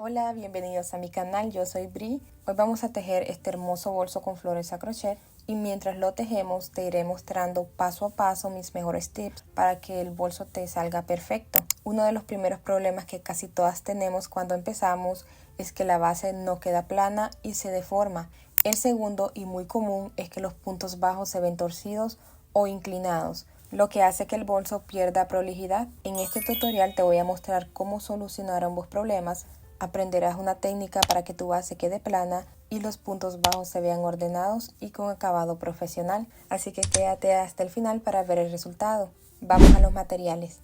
Hola, bienvenidos a mi canal, yo soy Bri. Hoy vamos a tejer este hermoso bolso con flores a crochet y mientras lo tejemos te iré mostrando paso a paso mis mejores tips para que el bolso te salga perfecto. Uno de los primeros problemas que casi todas tenemos cuando empezamos es que la base no queda plana y se deforma. El segundo y muy común es que los puntos bajos se ven torcidos o inclinados, lo que hace que el bolso pierda prolijidad. En este tutorial te voy a mostrar cómo solucionar ambos problemas. Aprenderás una técnica para que tu base quede plana y los puntos bajos se vean ordenados y con acabado profesional. Así que quédate hasta el final para ver el resultado. Vamos a los materiales.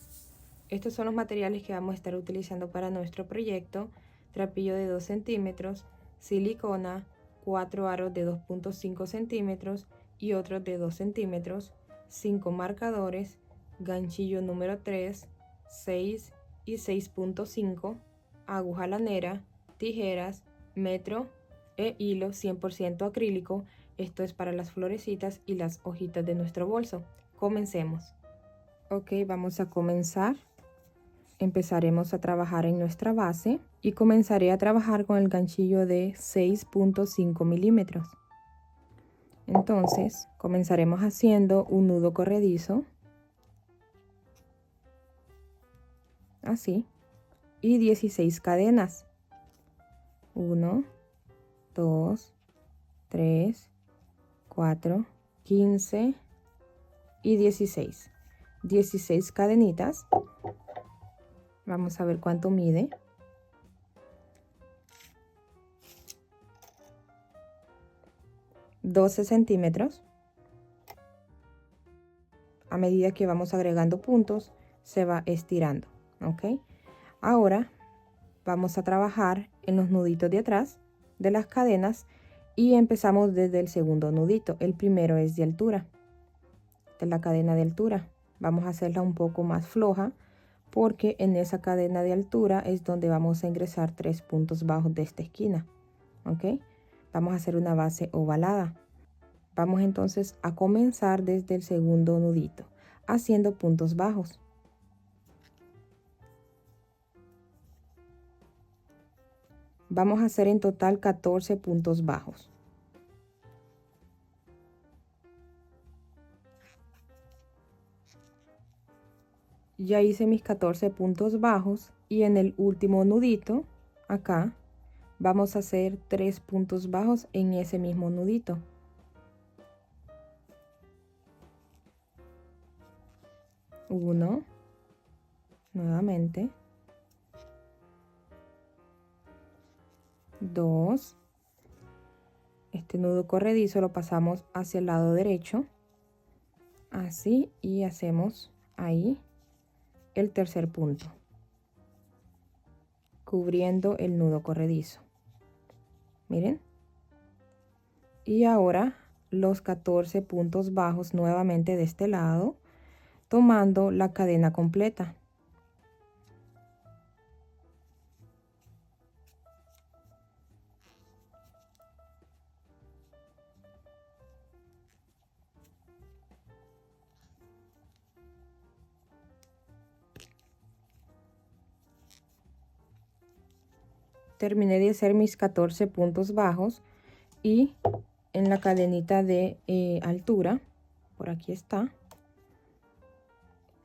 Estos son los materiales que vamos a estar utilizando para nuestro proyecto. Trapillo de 2 centímetros, silicona, 4 aros de 2.5 centímetros y otros de 2 centímetros, 5 marcadores, ganchillo número 3, 6 y 6.5, aguja lanera, tijeras, metro e hilo 100% acrílico. Esto es para las florecitas y las hojitas de nuestro bolso. Comencemos. Ok, vamos a comenzar. Empezaremos a trabajar en nuestra base y comenzaré a trabajar con el ganchillo de 6.5 milímetros. Entonces comenzaremos haciendo un nudo corredizo, así, y 16 cadenas. 1, 2, 3, 4, 15 y 16. 16 cadenitas. Vamos a ver cuánto mide. $12 centímetros. A medida que vamos agregando puntos, se va estirando, ¿ok? Ahora vamos a trabajar en los nuditos de atrás de las cadenas y empezamos desde el segundo nudito. El primero es de altura, de la cadena de altura. Vamos a hacerla un poco más floja porque en esa cadena de altura es donde vamos a ingresar 3 puntos bajos de esta esquina, ¿ok? Vamos a hacer una base ovalada. Vamos entonces a comenzar desde el segundo nudito, haciendo puntos bajos. Vamos a hacer en total 14 puntos bajos. Ya hice mis 14 puntos bajos y en el último nudito, acá, vamos a hacer 3 puntos bajos en ese mismo nudito. 1, nuevamente, 2, este nudo corredizo lo pasamos hacia el lado derecho, así, y hacemos ahí el tercer punto, cubriendo el nudo corredizo. Miren. Y ahora los 14 puntos bajos nuevamente de este lado, tomando la cadena completa. Terminé de hacer mis 14 puntos bajos y en la cadenita de altura, por aquí está,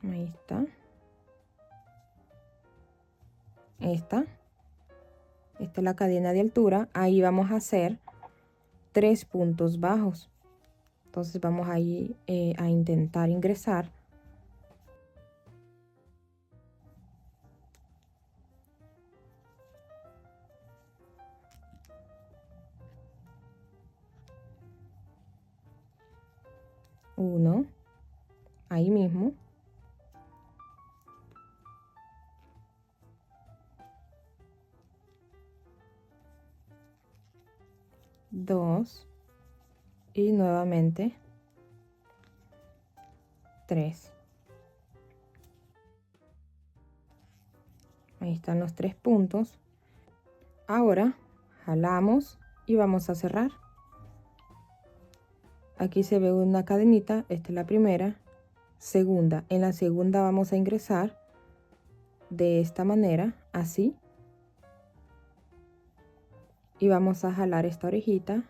ahí está, esta es la cadena de altura. Ahí vamos a hacer 3 puntos bajos. Entonces vamos ahí a intentar ingresar . 1, ahí mismo, 2 y nuevamente 3. Ahí están los 3 puntos. Ahora jalamos y vamos a cerrar. Aquí se ve una cadenita, esta es la primera, segunda. En la segunda vamos a ingresar de esta manera, así. y vamos a jalar esta orejita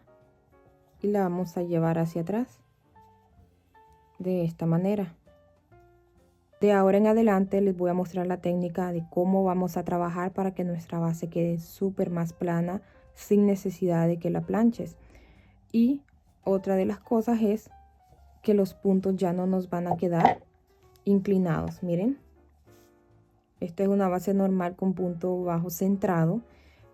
y la vamos a llevar hacia atrás de esta manera. De ahora en adelante les voy a mostrar la técnica de cómo vamos a trabajar para que nuestra base quede súper más plana sin necesidad de que la planches. Y otra de las cosas es que los puntos ya no nos van a quedar inclinados. Miren, esta es una base normal con punto bajo centrado,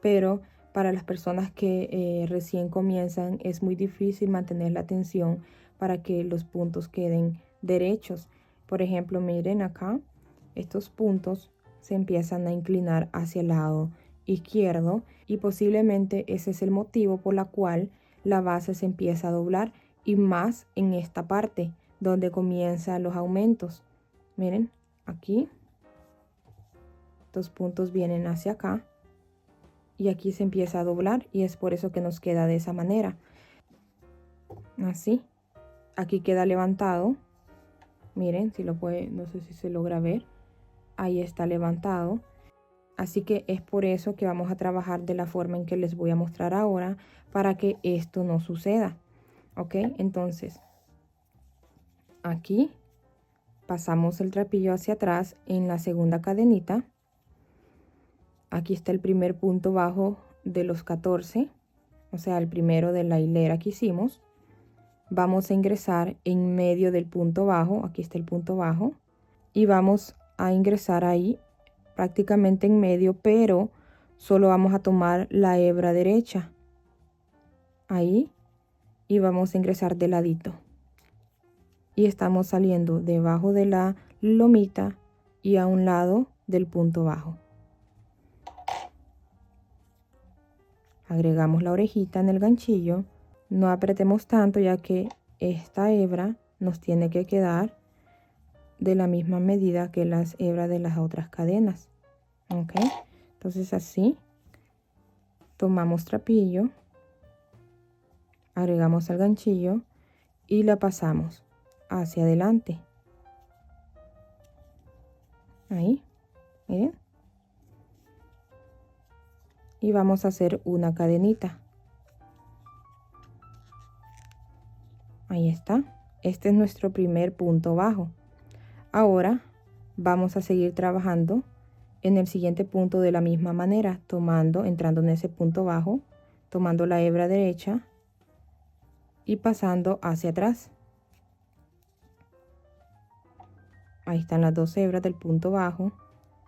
pero para las personas que recién comienzan es muy difícil mantener la tensión para que los puntos queden derechos. Por ejemplo, miren acá, estos puntos se empiezan a inclinar hacia el lado izquierdo y posiblemente ese es el motivo por la cual la base se empieza a doblar, y más en esta parte donde comienzan los aumentos. Miren, aquí estos puntos vienen hacia acá y aquí se empieza a doblar y es por eso que nos queda de esa manera. Así, aquí queda levantado. Miren, si lo puede, no sé si se logra ver. Ahí está levantado. Así que es por eso que vamos a trabajar de la forma en que les voy a mostrar ahora para que esto no suceda. ¿Ok? Entonces, aquí pasamos el trapillo hacia atrás en la segunda cadenita. Aquí está el primer punto bajo de los 14, o sea, el primero de la hilera que hicimos. Vamos a ingresar en medio del punto bajo, aquí está el punto bajo, y vamos a ingresar ahí prácticamente en medio, pero solo vamos a tomar la hebra derecha ahí y vamos a ingresar de ladito. Y estamos saliendo debajo de la lomita y a un lado del punto bajo. Agregamos la orejita en el ganchillo. No apretemos tanto ya que esta hebra nos tiene que quedar de la misma medida que las hebras de las otras cadenas. Ok, entonces así tomamos trapillo, agregamos al ganchillo y la pasamos hacia adelante. Ahí, miren. Y vamos a hacer una cadenita. Ahí está. Este es nuestro primer punto bajo. Ahora vamos a seguir trabajando en el siguiente punto de la misma manera, entrando en ese punto bajo, tomando la hebra derecha y pasando hacia atrás. Ahí están las dos hebras del punto bajo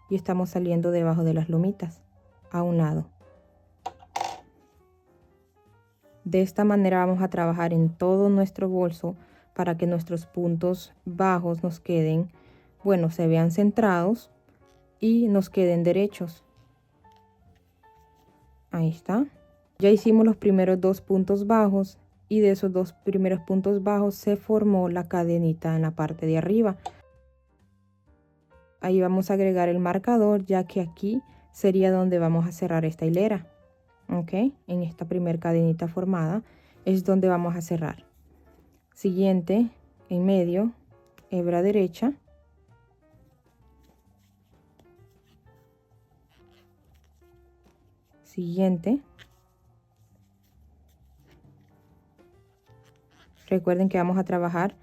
y estamos saliendo debajo de las lomitas a un lado. De esta manera vamos a trabajar en todo nuestro bolso para que nuestros puntos bajos nos queden, bueno, se vean centrados y nos queden derechos. Ahí está. Ya hicimos los primeros dos puntos bajos y de esos dos primeros puntos bajos se formó la cadenita en la parte de arriba. Ahí vamos a agregar el marcador, ya que aquí sería donde vamos a cerrar esta hilera. Ok, en esta primera cadenita formada es donde vamos a cerrar. Siguiente, en medio, hebra derecha. Siguiente. Recuerden que vamos a trabajar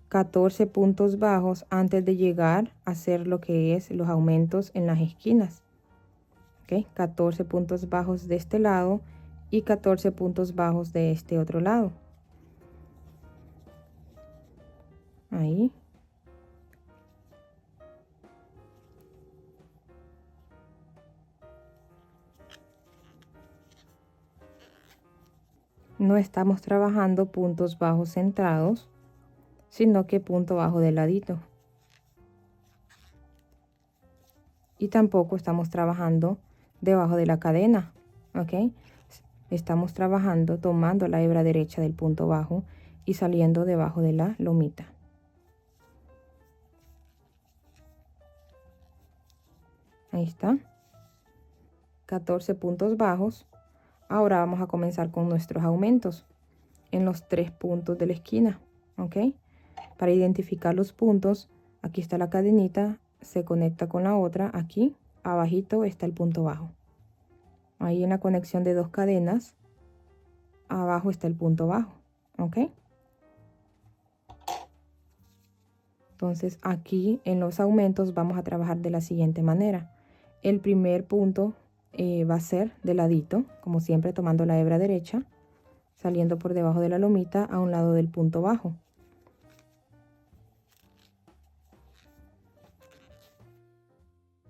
14 puntos bajos antes de llegar a hacer lo que es los aumentos en las esquinas. ¿Okay? 14 puntos bajos de este lado y 14 puntos bajos de este otro lado. Ahí. No estamos trabajando puntos bajos centrados, sino que punto bajo de ladito. Y tampoco estamos trabajando debajo de la cadena, ¿ok? Estamos trabajando tomando la hebra derecha del punto bajo y saliendo debajo de la lomita. Ahí está. 14 puntos bajos. Ahora vamos a comenzar con nuestros aumentos en los 3 puntos de la esquina, ¿ok? Para identificar los puntos, aquí está la cadenita, se conecta con la otra, aquí abajito está el punto bajo. Ahí en la conexión de dos cadenas abajo está el punto bajo, ¿ok? Entonces aquí en los aumentos vamos a trabajar de la siguiente manera. El primer punto va a ser de ladito, como siempre tomando la hebra derecha, saliendo por debajo de la lomita a un lado del punto bajo.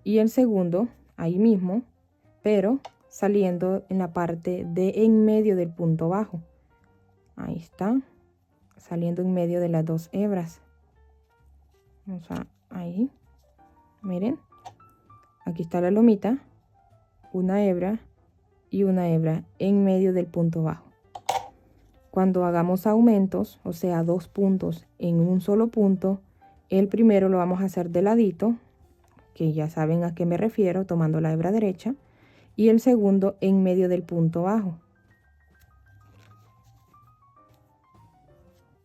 Y el segundo ahí mismo, pero saliendo en la parte de en medio del punto bajo. Ahí está, saliendo en medio de las dos hebras. Vamos a ahí, miren, aquí está la lomita, una hebra y una hebra en medio del punto bajo. Cuando hagamos aumentos, o sea, 2 puntos en un solo punto, el primero lo vamos a hacer de ladito, que ya saben a qué me refiero, tomando la hebra derecha, y el segundo en medio del punto bajo.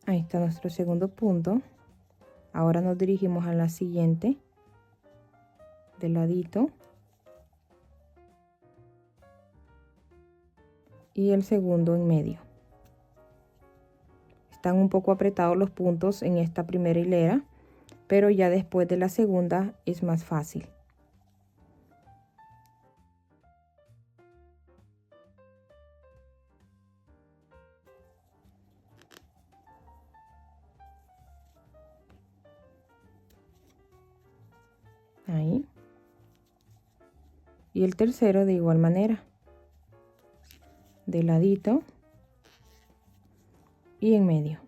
Ahí está nuestro segundo punto. Ahora nos dirigimos a la siguiente, de ladito, y el segundo en medio. Están un poco apretados los puntos en esta primera hilera, pero ya después de la segunda es más fácil. Ahí. Y el tercero de igual manera, de ladito y en medio.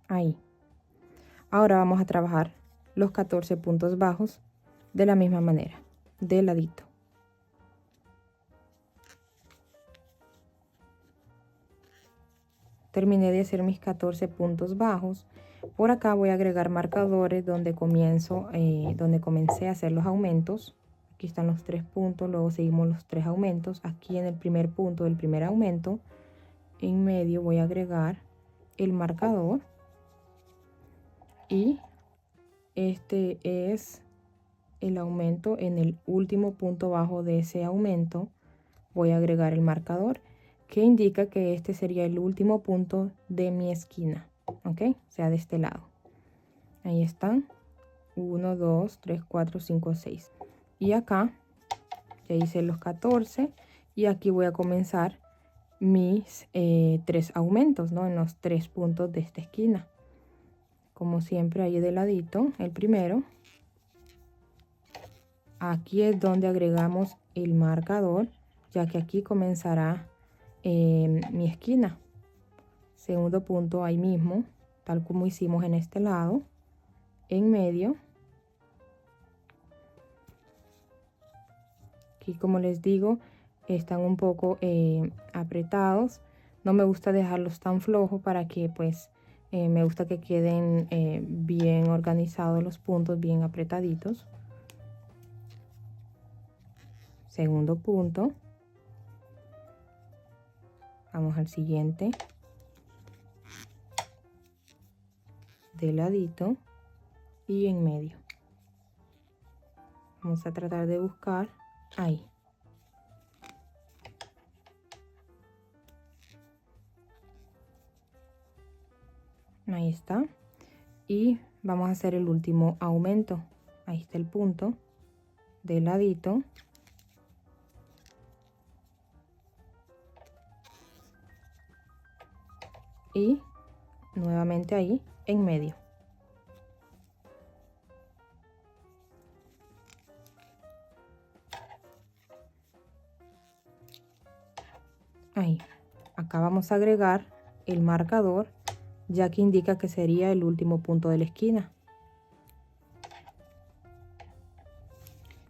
Ahí. Ahora vamos a trabajar los 14 puntos bajos de la misma manera, de ladito. Terminé de hacer mis 14 puntos bajos. Por acá voy a agregar marcadores donde comencé a hacer los aumentos. Aquí están los 3 puntos, luego seguimos los 3 aumentos. Aquí en el primer punto del primer aumento, en medio voy a agregar el marcador. Y este es el aumento. En el último punto bajo de ese aumento voy a agregar el marcador, que indica que este sería el último punto de mi esquina, ¿ok? O sea, de este lado. Ahí están. 1, 2, 3, 4, 5, 6. Y acá ya hice los 14 y aquí voy a comenzar mis 3 aumentos, ¿no? En los 3 puntos de esta esquina. Como siempre, ahí de ladito, el primero. Aquí es donde agregamos el marcador, ya que aquí comenzará mi esquina. Segundo punto ahí mismo, tal como hicimos en este lado, en medio. Aquí, como les digo, están un poco apretados. No me gusta dejarlos tan flojos para que pues me gusta que queden bien organizados los puntos, bien apretaditos. Segundo punto. Vamos al siguiente. De ladito y en medio. Vamos a tratar de buscar ahí. Ahí está. Y vamos a hacer el último aumento. Ahí está el punto. De ladito. Y nuevamente ahí en medio. Ahí. Acá vamos a agregar el marcador, ya que indica que sería el último punto de la esquina.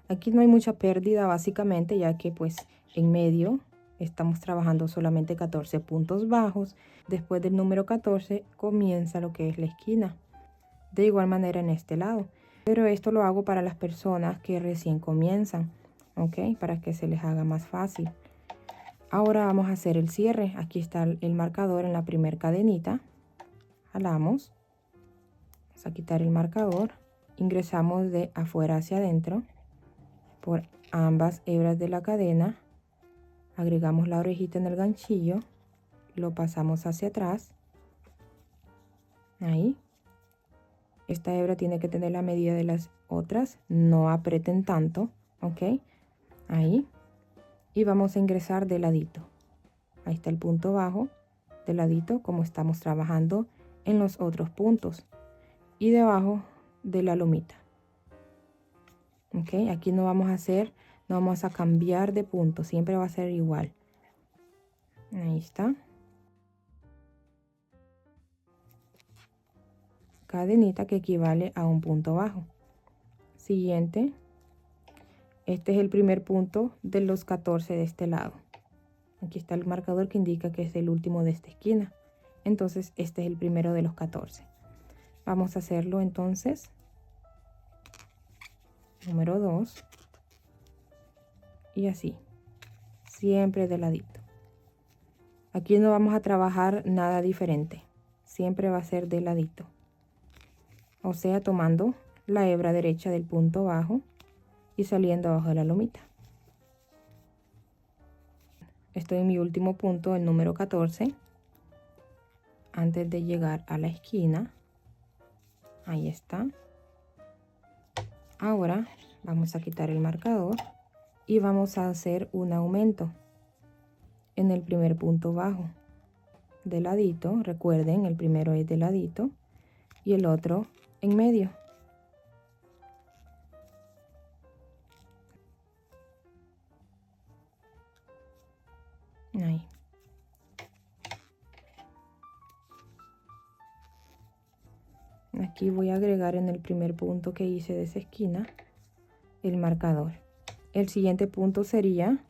Aquí no hay mucha pérdida básicamente, ya que pues en medio estamos trabajando solamente 14 puntos bajos. Después del número 14 comienza lo que es la esquina. De igual manera en este lado. Pero esto lo hago para las personas que recién comienzan, ¿ok? Para que se les haga más fácil. Ahora vamos a hacer el cierre. Aquí está el marcador en la primera cadenita. Jalamos. Vamos a quitar el marcador. ingresamos de afuera hacia adentro por ambas hebras de la cadena, agregamos la orejita en el ganchillo, lo pasamos hacia atrás, ahí. Esta hebra tiene que tener la medida de las otras, no aprieten tanto, ¿ok? Ahí. Y vamos a ingresar de ladito. Ahí está el punto bajo, de ladito, como estamos trabajando en los otros puntos. Y debajo de la lomita. ¿Ok? Aquí no vamos a cambiar de punto, siempre va a ser igual. Ahí está. Cadenita que equivale a un punto bajo. Siguiente. Este es el primer punto de los 14 de este lado. Aquí está el marcador que indica que es el último de esta esquina. Entonces este es el primero de los 14. Vamos a hacerlo entonces. Número 2. Y así. Siempre de ladito. Aquí no vamos a trabajar nada diferente. Siempre va a ser de ladito. O sea, tomando la hebra derecha del punto bajo y saliendo abajo de la lomita. Estoy en mi último punto, el número 14. Antes de llegar a la esquina. Ahí está. Ahora vamos a quitar el marcador y vamos a hacer un aumento en el primer punto bajo. De ladito, recuerden, el primero es de ladito y el otro en medio. Ahí. Aquí voy a agregar en el primer punto que hice de esa esquina el marcador. El siguiente punto sería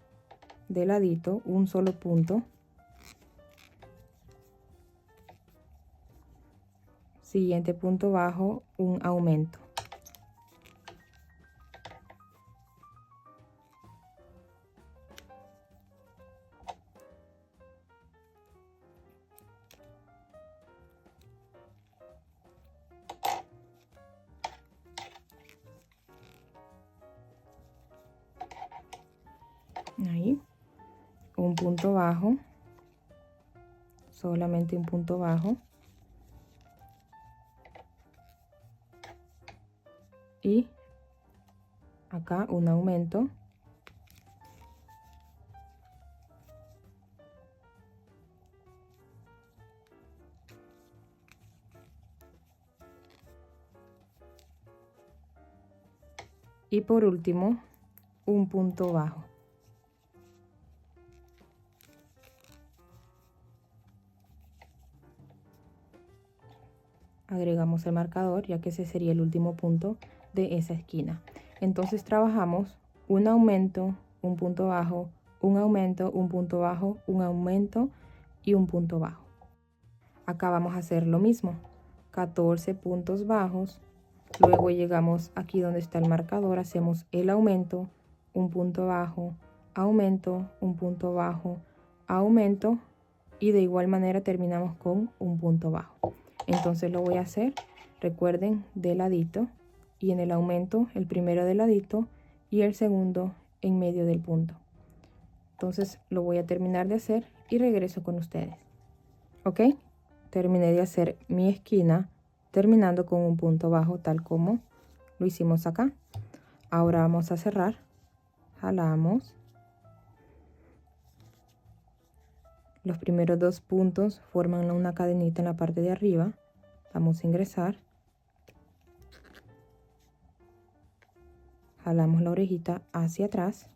de ladito, un solo punto. Siguiente punto bajo, un aumento. Ahí, un punto bajo, solamente un punto bajo. Y acá un aumento. Y por último, un punto bajo. Agregamos el marcador, ya que ese sería el último punto de esa esquina. Entonces trabajamos un aumento, un punto bajo, un aumento, un punto bajo, un aumento y un punto bajo. Acá vamos a hacer lo mismo, 14 puntos bajos. Luego llegamos aquí donde está el marcador, hacemos el aumento, un punto bajo, aumento, un punto bajo, aumento y de igual manera terminamos con un punto bajo. Entonces lo voy a hacer, recuerden, de ladito y en el aumento el primero de ladito y el segundo en medio del punto. Entonces lo voy a terminar de hacer y regreso con ustedes. ¿Ok? Terminé de hacer mi esquina terminando con un punto bajo tal como lo hicimos acá. Ahora vamos a cerrar. Jalamos. Los primeros dos puntos forman una cadenita en la parte de arriba. Vamos a ingresar. Jalamos la orejita hacia atrás.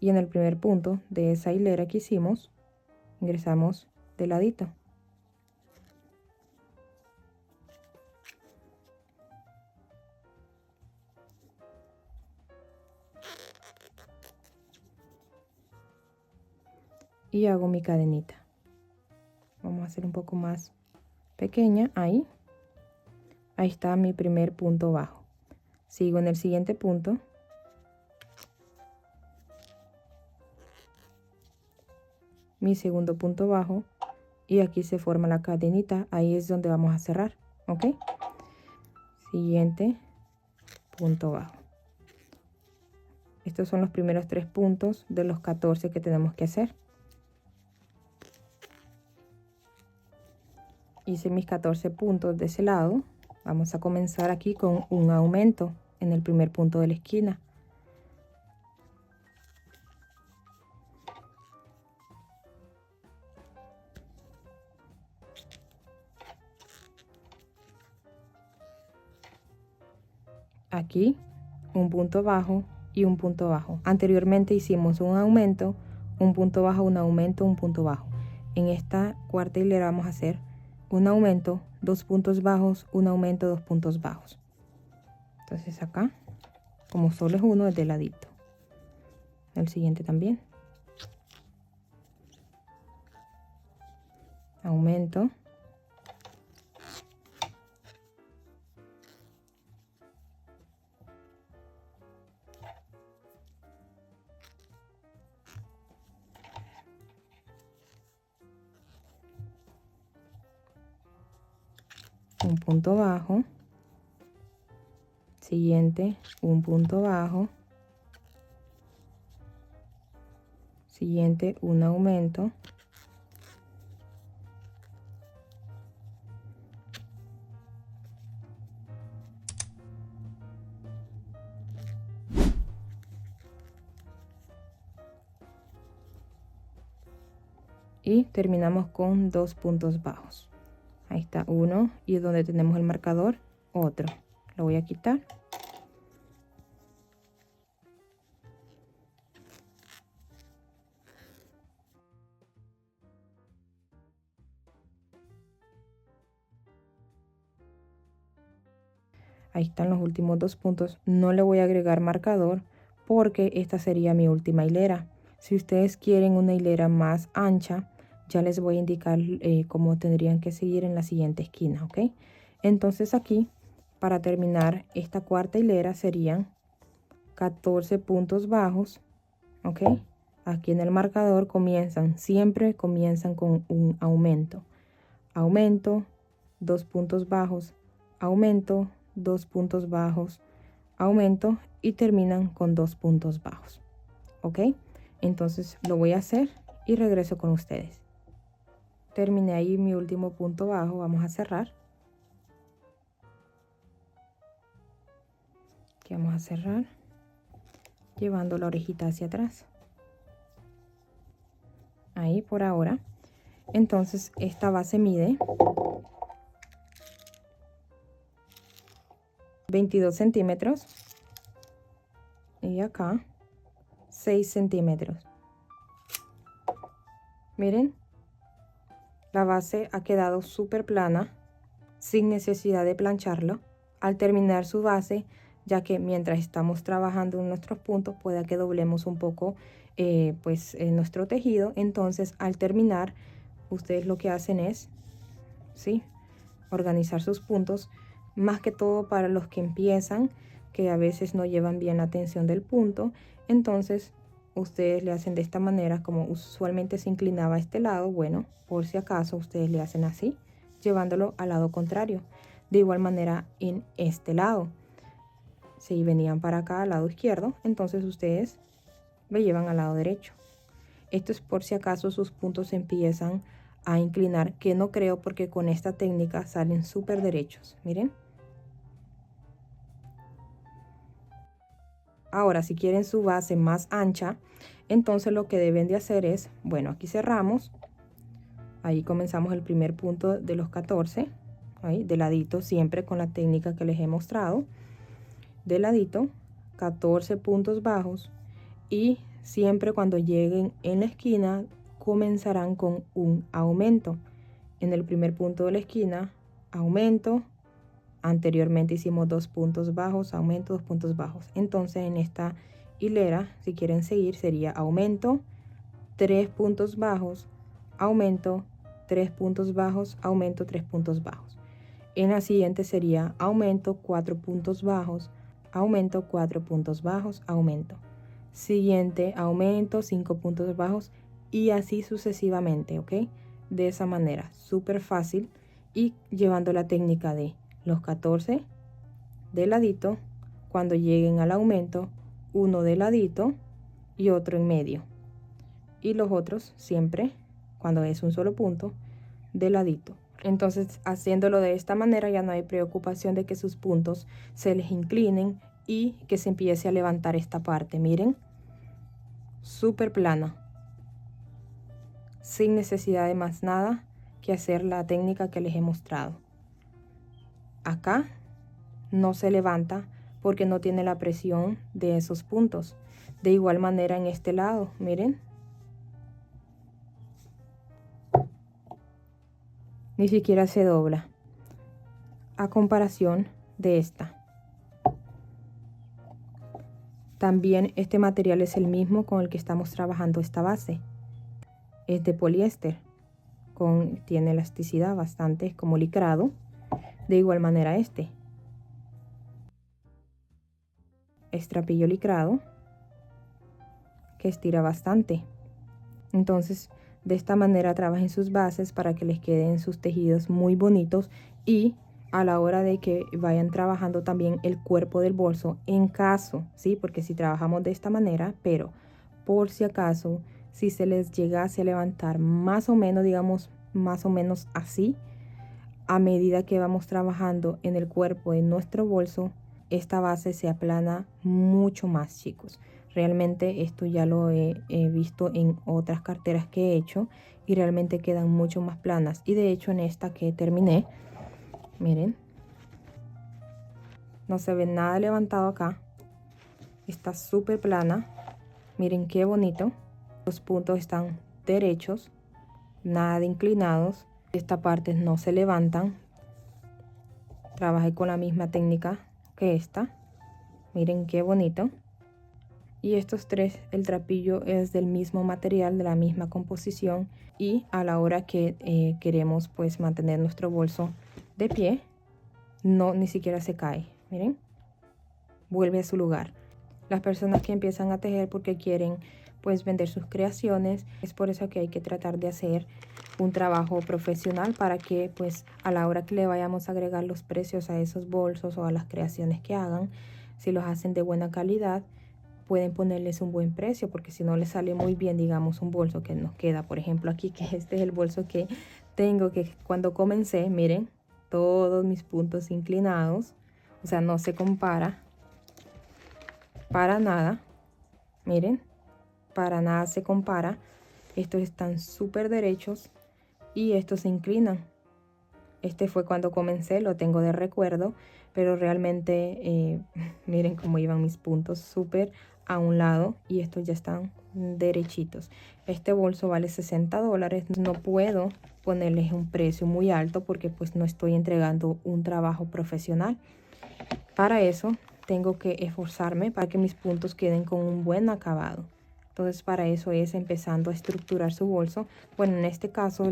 Y en el primer punto de esa hilera que hicimos, ingresamos de ladito. Y hago mi cadenita. Vamos a hacer un poco más pequeña, ahí. Ahí está mi primer punto bajo. Sigo en el siguiente punto. Mi segundo punto bajo y aquí se forma la cadenita, ahí es donde vamos a cerrar, ¿ok? Siguiente punto bajo. Estos son los primeros 3 puntos de los 14 que tenemos que hacer. Hice mis 14 puntos de ese lado. Vamos a comenzar aquí con un aumento en el primer punto de la esquina. Aquí un punto bajo y un punto bajo. Anteriormente hicimos un aumento, un punto bajo, un aumento, un punto bajo. En esta cuarta hilera vamos a hacer un aumento, 2 puntos bajos, un aumento, 2 puntos bajos. Entonces acá, como solo es uno, es de ladito. El siguiente también. Aumento. Un punto bajo, siguiente, un punto bajo, siguiente, un aumento, y terminamos con 2 puntos bajos. Ahí está uno, y donde tenemos el marcador, otro. Lo voy a quitar. Ahí están los últimos 2 puntos. No le voy a agregar marcador porque esta sería mi última hilera. Si ustedes quieren una hilera más ancha, ya les voy a indicar cómo tendrían que seguir en la siguiente esquina, ¿ok? Entonces aquí, para terminar esta cuarta hilera, serían 14 puntos bajos, ¿ok? Aquí en el marcador siempre comienzan con un aumento. Aumento, 2 puntos bajos, aumento, 2 puntos bajos, aumento y terminan con 2 puntos bajos, ¿ok? Entonces lo voy a hacer y regreso con ustedes. Terminé ahí mi último punto bajo, vamos a cerrar. Aquí vamos a cerrar llevando la orejita hacia atrás. Ahí por ahora. Entonces esta base mide 22 centímetros y acá 6 centímetros. Miren, la base ha quedado súper plana sin necesidad de plancharlo. Al terminar su base, ya que mientras estamos trabajando en nuestros puntos pueda que doblemos un poco nuestro tejido, entonces al terminar ustedes lo que hacen es organizar sus puntos, más que todo para los que empiezan, que a veces no llevan bien la tensión del punto. Entonces ustedes le hacen de esta manera, como usualmente se inclinaba a este lado, bueno, por si acaso ustedes le hacen así, llevándolo al lado contrario. De igual manera en este lado, si venían para acá al lado izquierdo, entonces ustedes lo llevan al lado derecho. Esto es por si acaso sus puntos empiezan a inclinar, que no creo porque con esta técnica salen súper derechos. Miren. Ahora, si quieren su base más ancha, entonces lo que deben de hacer es, bueno, aquí cerramos. Ahí comenzamos el primer punto de los 14. Ahí, de ladito, siempre con la técnica que les he mostrado. De ladito, 14 puntos bajos. Y siempre cuando lleguen en la esquina, comenzarán con un aumento. En el primer punto de la esquina, aumento. Anteriormente hicimos 2 puntos bajos, aumento, 2 puntos bajos. Entonces en esta hilera, si quieren seguir, sería aumento, 3 puntos bajos, aumento, 3 puntos bajos, aumento, 3 puntos bajos. En la siguiente sería aumento, 4 puntos bajos, aumento, 4 puntos bajos, aumento. Siguiente, aumento, 5 puntos bajos y así sucesivamente, ¿ok? de esa manera, súper fácil, y llevando la técnica de los 14 de ladito, cuando lleguen al aumento, uno de ladito y otro en medio, y los otros siempre, cuando es un solo punto, de ladito. Entonces, haciéndolo de esta manera ya no hay preocupación de que sus puntos se les inclinen y que se empiece a levantar esta parte. Miren, súper plana, sin necesidad de más nada que hacer la técnica que les he mostrado. Acá no se levanta porque no tiene la presión de esos puntos. De igual manera en este lado, miren, ni siquiera se dobla, a comparación de esta. También este material es el mismo con el que estamos trabajando esta base. Es de poliéster, tiene elasticidad bastante, es como licrado. De igual manera este es trapillo licrado que estira bastante. Entonces, de esta manera trabajen sus bases para que les queden sus tejidos muy bonitos, y a la hora de que vayan trabajando también el cuerpo del bolso, en caso, sí, porque si trabajamos de esta manera, pero por si acaso, si se les llegase a levantar más o menos, digamos, más o menos así, a medida que vamos trabajando en el cuerpo de nuestro bolso, esta base se aplana mucho más, chicos. Realmente esto ya lo he visto en otras carteras que he hecho y realmente quedan mucho más planas. Y de hecho en esta que terminé, miren, no se ve nada levantado acá. Está súper plana. Miren qué bonito. Los puntos están derechos, nada de inclinados. Esta parte no se levantan. Trabajé con la misma técnica que esta. Miren qué bonito. Y estos tres, el trapillo es del mismo material, de la misma composición, y a la hora que queremos pues mantener nuestro bolso de pie, no, ni siquiera se cae. Miren, vuelve a su lugar. Las personas que empiezan a tejer porque quieren pues vender sus creaciones, es por eso que hay que tratar de hacer un trabajo profesional para que pues a la hora que le vayamos a agregar los precios a esos bolsos o a las creaciones que hagan, si los hacen de buena calidad, pueden ponerles un buen precio, porque si no les sale muy bien, digamos, un bolso que nos queda, por ejemplo, aquí, que este es el bolso que tengo, que cuando comencé, miren, todos mis puntos inclinados, o sea, no se compara para nada, miren, para nada se compara. Estos están súper derechos y estos se inclinan. Este fue cuando comencé, lo tengo de recuerdo, pero realmente miren cómo iban mis puntos súper a un lado y estos ya están derechitos. Este bolso vale $60. No puedo ponerles un precio muy alto porque pues no estoy entregando un trabajo profesional. Para eso tengo que esforzarme para que mis puntos queden con un buen acabado. Entonces para eso es empezando a estructurar su bolso. Bueno, en este caso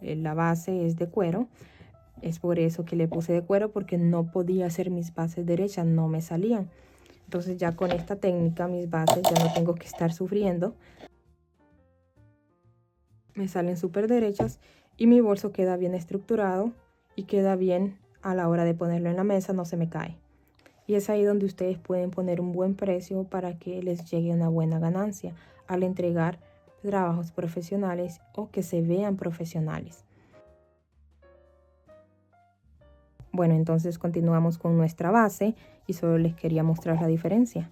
la base es de cuero. Es por eso que le puse de cuero, porque no podía hacer mis bases derechas, no me salían. Entonces ya con esta técnica mis bases ya no tengo que estar sufriendo. Me salen súper derechas y mi bolso queda bien estructurado y queda bien a la hora de ponerlo en la mesa, no se me cae. Y es ahí donde ustedes pueden poner un buen precio para que les llegue una buena ganancia al entregar trabajos profesionales o que se vean profesionales. Bueno, entonces continuamos con nuestra base y solo les quería mostrar la diferencia.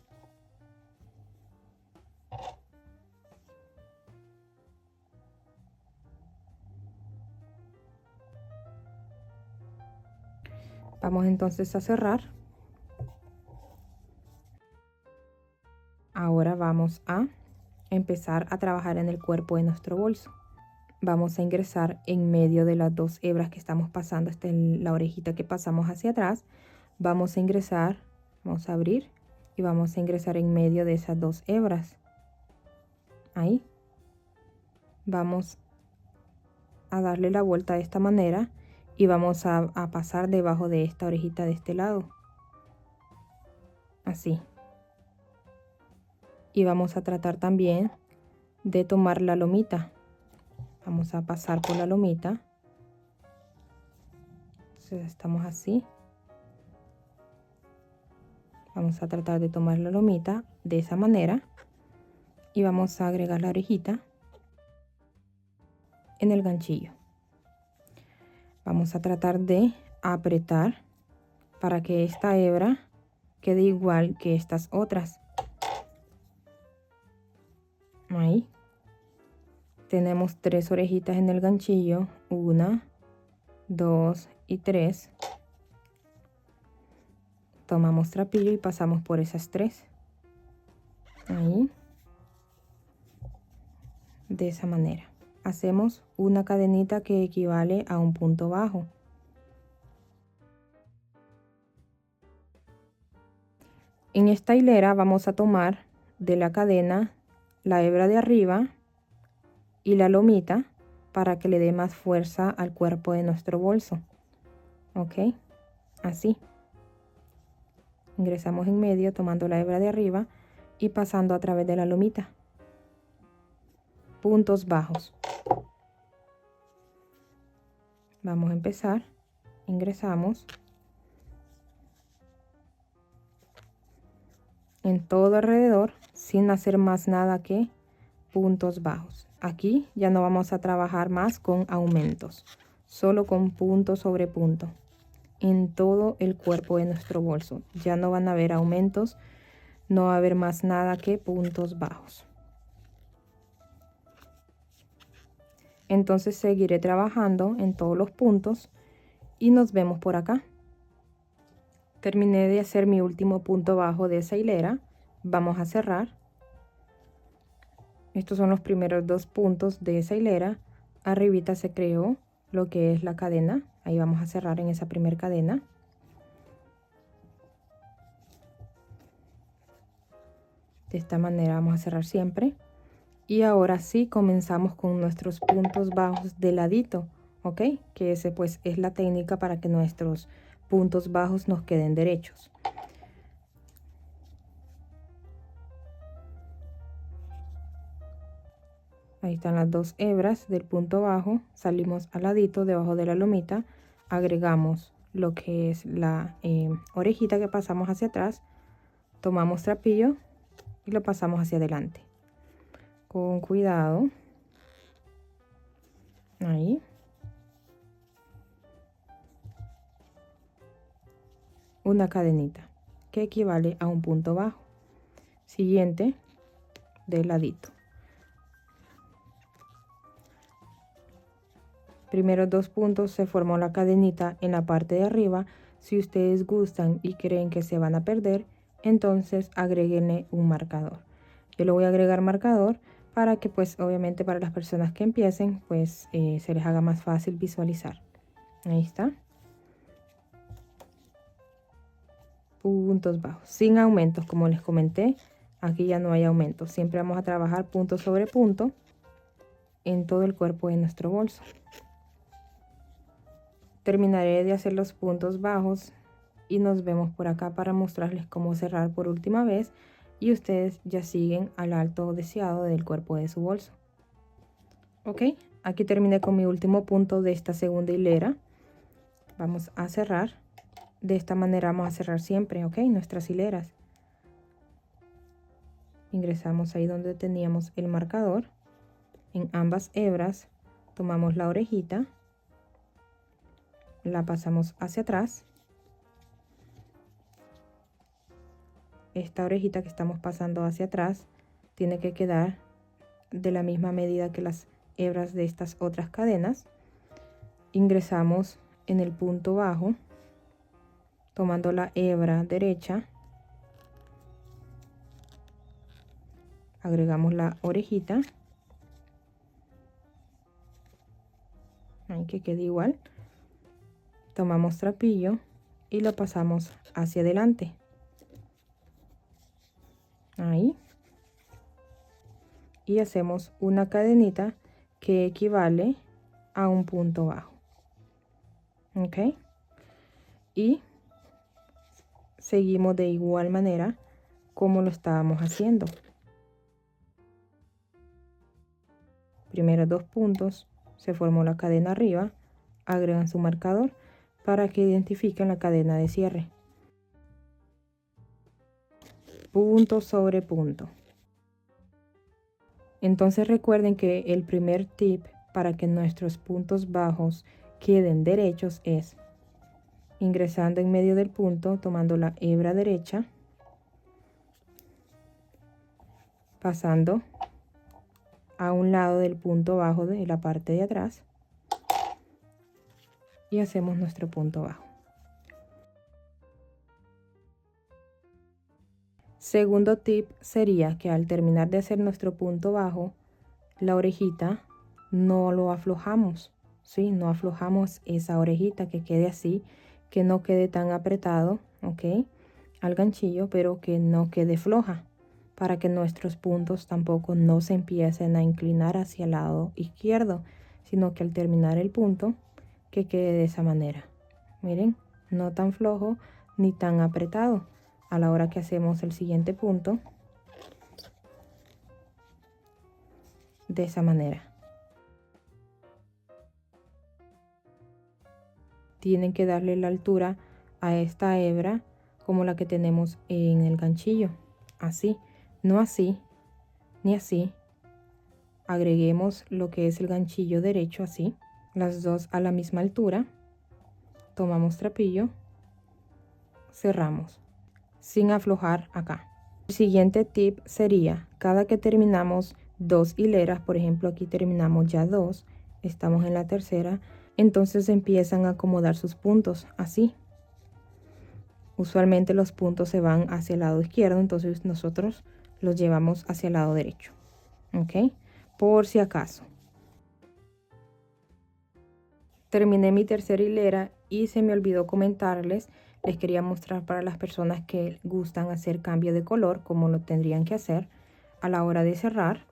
Vamos entonces a cerrar. Ahora vamos a empezar a trabajar en el cuerpo de nuestro bolso. Vamos a ingresar en medio de las dos hebras que estamos pasando. Esta es la orejita que pasamos hacia atrás. Vamos a ingresar, vamos a abrir y vamos a ingresar en medio de esas dos hebras. Ahí. Vamos a darle la vuelta de esta manera y vamos a pasar debajo de esta orejita de este lado. Así. Y vamos a tratar también de tomar la lomita. Vamos a pasar por la lomita. Entonces estamos así. Vamos a tratar de tomar la lomita de esa manera. Y vamos a agregar la orejita en el ganchillo. Vamos a tratar de apretar para que esta hebra quede igual que estas otras. Ahí. Tenemos 3 orejitas en el ganchillo. 1, 2 y 3. Tomamos trapillo y pasamos por esas 3. Ahí. De esa manera. Hacemos una cadenita que equivale a un punto bajo. En esta hilera vamos a tomar de la cadena la hebra de arriba y la lomita para que le dé más fuerza al cuerpo de nuestro bolso. Ok, así. Ingresamos en medio tomando la hebra de arriba y pasando a través de la lomita. Puntos bajos. Vamos a empezar. Ingresamos en todo alrededor sin hacer más nada que puntos bajos. Aquí ya no vamos a trabajar más con aumentos, solo con punto sobre punto en todo el cuerpo de nuestro bolso. Ya no van a haber aumentos, no va a haber más nada que puntos bajos. Entonces seguiré trabajando en todos los puntos y nos vemos por acá. Terminé de hacer mi último punto bajo de esa hilera. Vamos a cerrar. Estos son los primeros 2 puntos de esa hilera. Arribita se creó lo que es la cadena. Ahí vamos a cerrar en esa primera cadena. De esta manera vamos a cerrar siempre. Y ahora sí comenzamos con nuestros puntos bajos de ladito, ¿ok? Que ese pues es la técnica para que nuestros puntos bajos nos queden derechos. Ahí están las 2 hebras del punto bajo. Salimos al ladito debajo de la lomita. Agregamos lo que es la orejita que pasamos hacia atrás. Tomamos trapillo y lo pasamos hacia adelante. Con cuidado. Ahí. Una cadenita que equivale a un punto bajo. Siguiente del ladito. Primeros 2 puntos se formó la cadenita en la parte de arriba. Si ustedes gustan y creen que se van a perder, entonces agréguenle un marcador. Yo le voy a agregar marcador para que pues obviamente para las personas que empiecen pues se les haga más fácil visualizar. Ahí está. Puntos bajos, sin aumentos, como les comenté. Aquí ya no hay aumentos. Siempre vamos a trabajar punto sobre punto en todo el cuerpo de nuestro bolso. Terminaré de hacer los puntos bajos y nos vemos por acá para mostrarles cómo cerrar por última vez y ustedes ya siguen al alto deseado del cuerpo de su bolso. Ok, aquí terminé con mi último punto de esta segunda hilera. Vamos a cerrar. De esta manera vamos a cerrar siempre, ok, nuestras hileras. Ingresamos ahí donde teníamos el marcador. En ambas hebras tomamos la orejita. La pasamos hacia atrás. Esta orejita que estamos pasando hacia atrás tiene que quedar de la misma medida que las hebras de estas otras cadenas. Ingresamos en el punto bajo, tomando la hebra derecha. Agregamos la orejita. Ahí que quede igual. Tomamos trapillo y lo pasamos hacia adelante. Ahí. Y hacemos una cadenita que equivale a un punto bajo. Ok. Y seguimos de igual manera como lo estábamos haciendo. Primero 2 puntos, se formó la cadena arriba, agregan su marcador para que identifiquen la cadena de cierre. Punto sobre punto. Entonces recuerden que el primer tip para que nuestros puntos bajos queden derechos es ingresando en medio del punto, tomando la hebra derecha, pasando a un lado del punto bajo de la parte de atrás y hacemos nuestro punto bajo. Segundo tip sería que al terminar de hacer nuestro punto bajo, la orejita no lo aflojamos, ¿sí? No aflojamos esa orejita, que quede así, que no quede tan apretado, ¿ok? Al ganchillo, pero que no quede floja, para que nuestros puntos tampoco no se empiecen a inclinar hacia el lado izquierdo, sino que al terminar el punto, que quede de esa manera. Miren, no tan flojo ni tan apretado. A la hora que hacemos el siguiente punto, de esa manera. Tienen que darle la altura a esta hebra como la que tenemos en el ganchillo, así, no así ni así. Agreguemos lo que es el ganchillo derecho así, las dos a la misma altura, tomamos trapillo, cerramos sin aflojar acá. El siguiente tip sería, cada que terminamos 2 hileras, por ejemplo aquí terminamos ya 2, estamos en la tercera, entonces empiezan a acomodar sus puntos así. Usualmente los puntos se van hacia el lado izquierdo, entonces nosotros los llevamos hacia el lado derecho, ¿ok? Por si acaso. Terminé mi tercera hilera y se me olvidó comentarles, les quería mostrar para las personas que gustan hacer cambio de color, cómo lo tendrían que hacer a la hora de cerrar.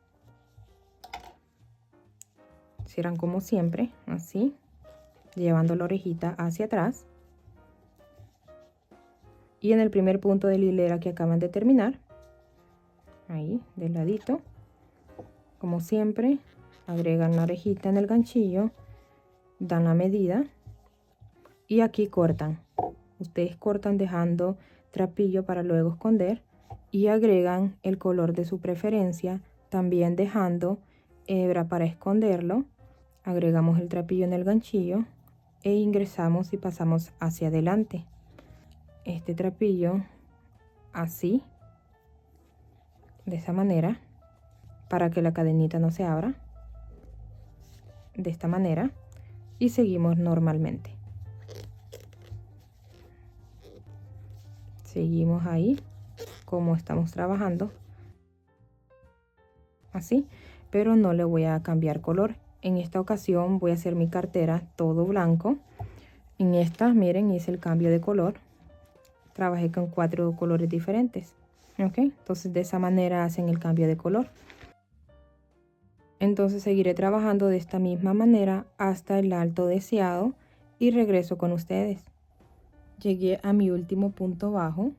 Cierran como siempre, así, llevando la orejita hacia atrás. Y en el primer punto de la hilera que acaban de terminar, ahí, del ladito, como siempre, agregan la orejita en el ganchillo, dan la medida y aquí cortan. Ustedes cortan dejando trapillo para luego esconder y agregan el color de su preferencia, también dejando hebra para esconderlo. Agregamos el trapillo en el ganchillo e ingresamos y pasamos hacia adelante. Este trapillo así, de esa manera, para que la cadenita no se abra, de esta manera, y seguimos normalmente. Seguimos ahí como estamos trabajando, así, pero no le voy a cambiar color. En esta ocasión voy a hacer mi cartera todo blanco. En esta, miren, hice el cambio de color. Trabajé con 4 colores diferentes, ¿ok? Entonces de esa manera hacen el cambio de color. Entonces seguiré trabajando de esta misma manera hasta el alto deseado y regreso con ustedes. Llegué a mi último punto bajo.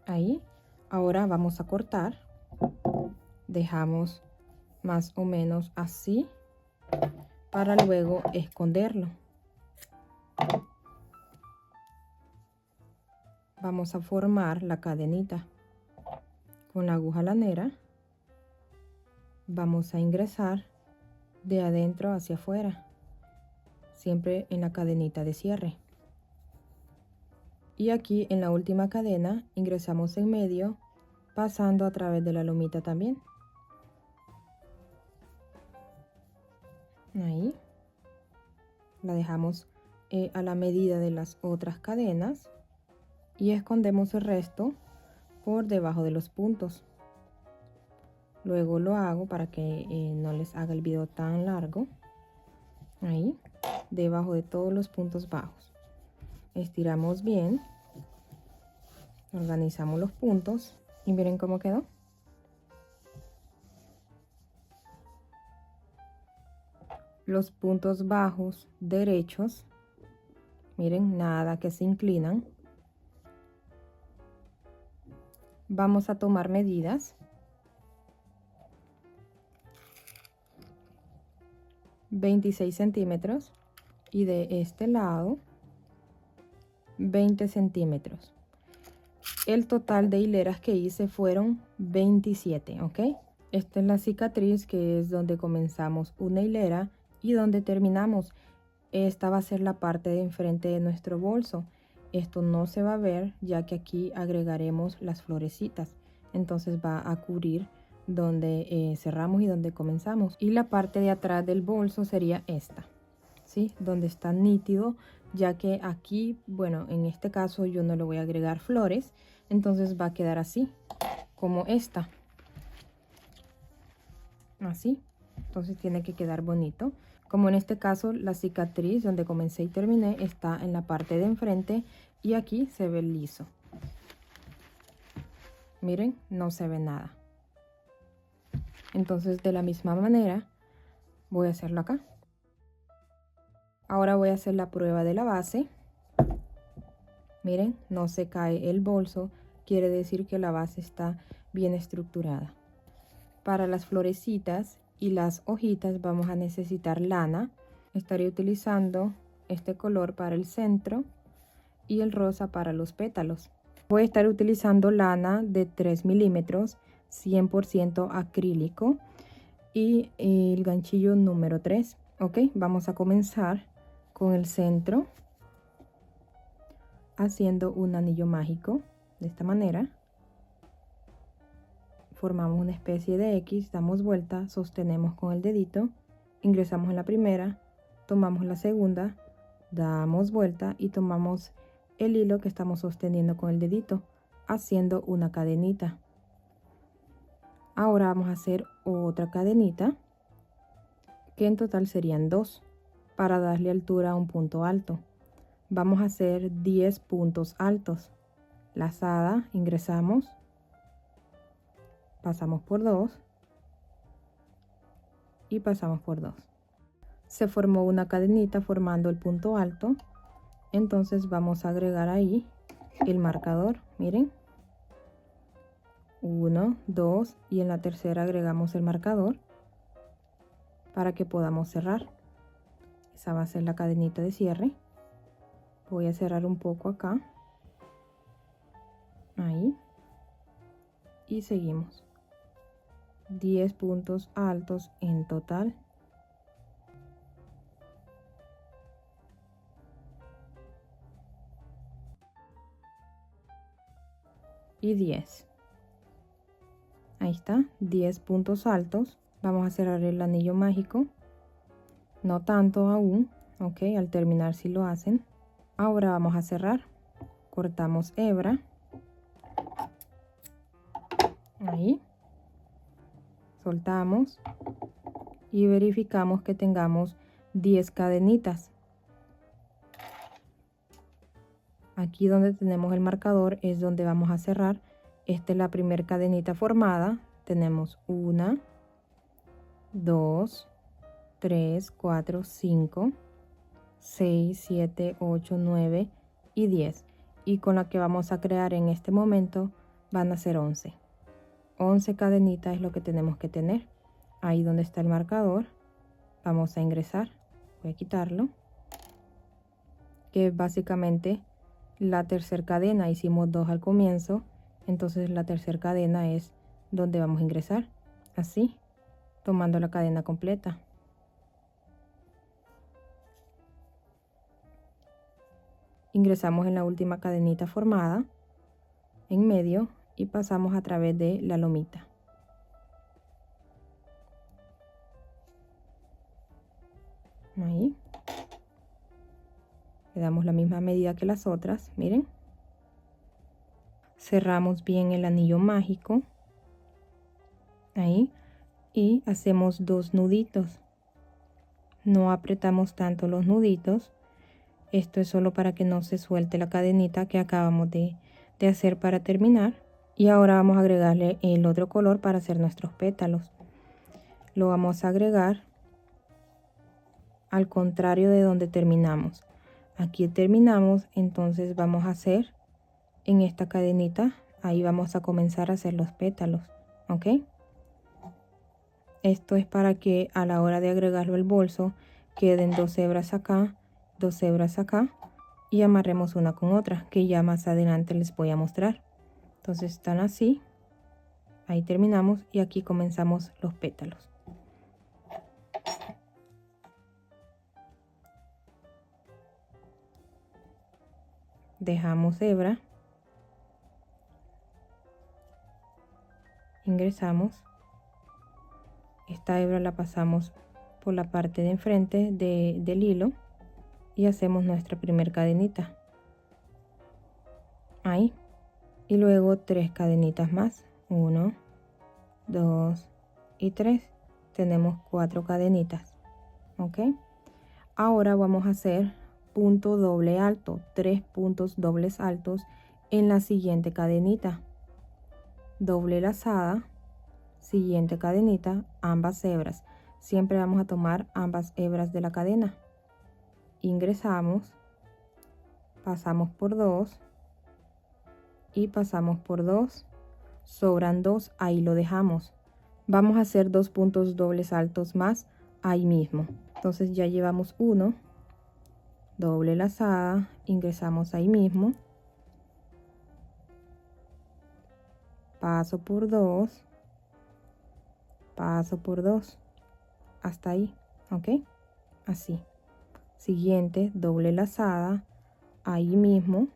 Ahí. Ahora vamos a cortar. Dejamos más o menos así para luego esconderlo. Vamos a formar la cadenita. Con la aguja lanera vamos a ingresar de adentro hacia afuera, siempre en la cadenita de cierre. Y aquí en la última cadena ingresamos en medio, pasando a través de la lomita también. Ahí. La dejamos a la medida de las otras cadenas y escondemos el resto por debajo de los puntos. Luego lo hago para que no les haga el video tan largo. Ahí, debajo de todos los puntos bajos. Estiramos bien, organizamos los puntos y miren cómo quedó. Los puntos bajos derechos, miren, nada que se inclinan. Vamos a tomar medidas. 26 centímetros y de este lado 20 centímetros. El total de hileras que hice fueron 27, ¿ok? Esta es la cicatriz, que es donde comenzamos una hilera y donde terminamos. Esta va a ser la parte de enfrente de nuestro bolso. Esto no se va a ver, ya que aquí agregaremos las florecitas. Entonces va a cubrir donde cerramos y donde comenzamos. Y la parte de atrás del bolso sería esta, ¿sí? Donde está nítido, ya que aquí, bueno, en este caso yo no le voy a agregar flores. Entonces va a quedar así, como esta. Así. Entonces tiene que quedar bonito. Como en este caso la cicatriz donde comencé y terminé está en la parte de enfrente y aquí se ve liso. Miren, no se ve nada. Entonces de la misma manera voy a hacerlo acá. Ahora voy a hacer la prueba de la base. Miren, no se cae el bolso, quiere decir que la base está bien estructurada. Para las florecitas y las hojitas vamos a necesitar lana. Estaré utilizando este color para el centro y el rosa para los pétalos. Voy a estar utilizando lana de 3 milímetros, 100% acrílico y el ganchillo número 3. Ok, vamos a comenzar con el centro haciendo un anillo mágico de esta manera. Formamos una especie de X, damos vuelta, sostenemos con el dedito, ingresamos en la primera, tomamos la segunda, damos vuelta y tomamos el hilo que estamos sosteniendo con el dedito, haciendo una cadenita. Ahora vamos a hacer otra cadenita, que en total serían 2, para darle altura a un punto alto. Vamos a hacer 10 puntos altos. Lazada, ingresamos, pasamos por 2 y pasamos por 2. Se formó una cadenita formando el punto alto. Entonces vamos a agregar ahí el marcador. Miren, 1, 2 y en la tercera agregamos el marcador para que podamos cerrar. Esa va a ser la cadenita de cierre. Voy a cerrar un poco acá, ahí, y seguimos. 10 puntos altos en total. Y 10. Ahí está, 10 puntos altos. Vamos a cerrar el anillo mágico. No tanto aún, ok, al terminar si lo hacen. Ahora vamos a cerrar. Cortamos hebra. Ahí. Soltamos. Y verificamos que tengamos 10 cadenitas. Aquí donde tenemos el marcador es donde vamos a cerrar. Esta es la primera cadenita formada. Tenemos 1, 2, 3, 4, 5, 6, 7, 8, 9 y 10. Y con la que vamos a crear en este momento van a ser 11. 11 cadenitas es lo que tenemos que tener. Ahí donde está el marcador vamos a ingresar. Voy a quitarlo. Que básicamente la tercera cadena, hicimos 2 al comienzo, entonces la tercera cadena es donde vamos a ingresar, así, tomando la cadena completa. Ingresamos en la última cadenita formada, en medio, y pasamos a través de la lomita. Ahí. Le damos la misma medida que las otras, miren. Cerramos bien el anillo mágico. Ahí. Y hacemos 2 nuditos. No apretamos tanto los nuditos. Esto es solo para que no se suelte la cadenita que acabamos de hacer para terminar. Y ahora vamos a agregarle el otro color para hacer nuestros pétalos. Lo vamos a agregar al contrario de donde terminamos. Aquí terminamos, entonces vamos a hacer en esta cadenita, ahí vamos a comenzar a hacer los pétalos, ¿ok? Esto es para que a la hora de agregarlo al bolso queden 2 hebras acá, 2 hebras acá y amarremos una con otra, que ya más adelante les voy a mostrar. Entonces están así, ahí terminamos y aquí comenzamos los pétalos. Dejamos hebra, ingresamos, esta hebra la pasamos por la parte de enfrente del hilo y hacemos nuestra primera cadenita ahí, y luego 3 cadenitas más, 1, 2 y 3. Tenemos 4 cadenitas. Ok, ahora vamos a hacer punto doble alto, 3 puntos dobles altos en la siguiente cadenita, doble lazada, siguiente cadenita, ambas hebras. Siempre vamos a tomar ambas hebras de la cadena, ingresamos, pasamos por 2 y pasamos por 2, sobran 2, ahí lo dejamos. Vamos a hacer 2 puntos dobles altos más ahí mismo. Entonces ya llevamos 1, doble lazada, ingresamos ahí mismo, paso por 2, paso por 2, hasta ahí, ok, así. Siguiente, doble lazada, ahí mismo,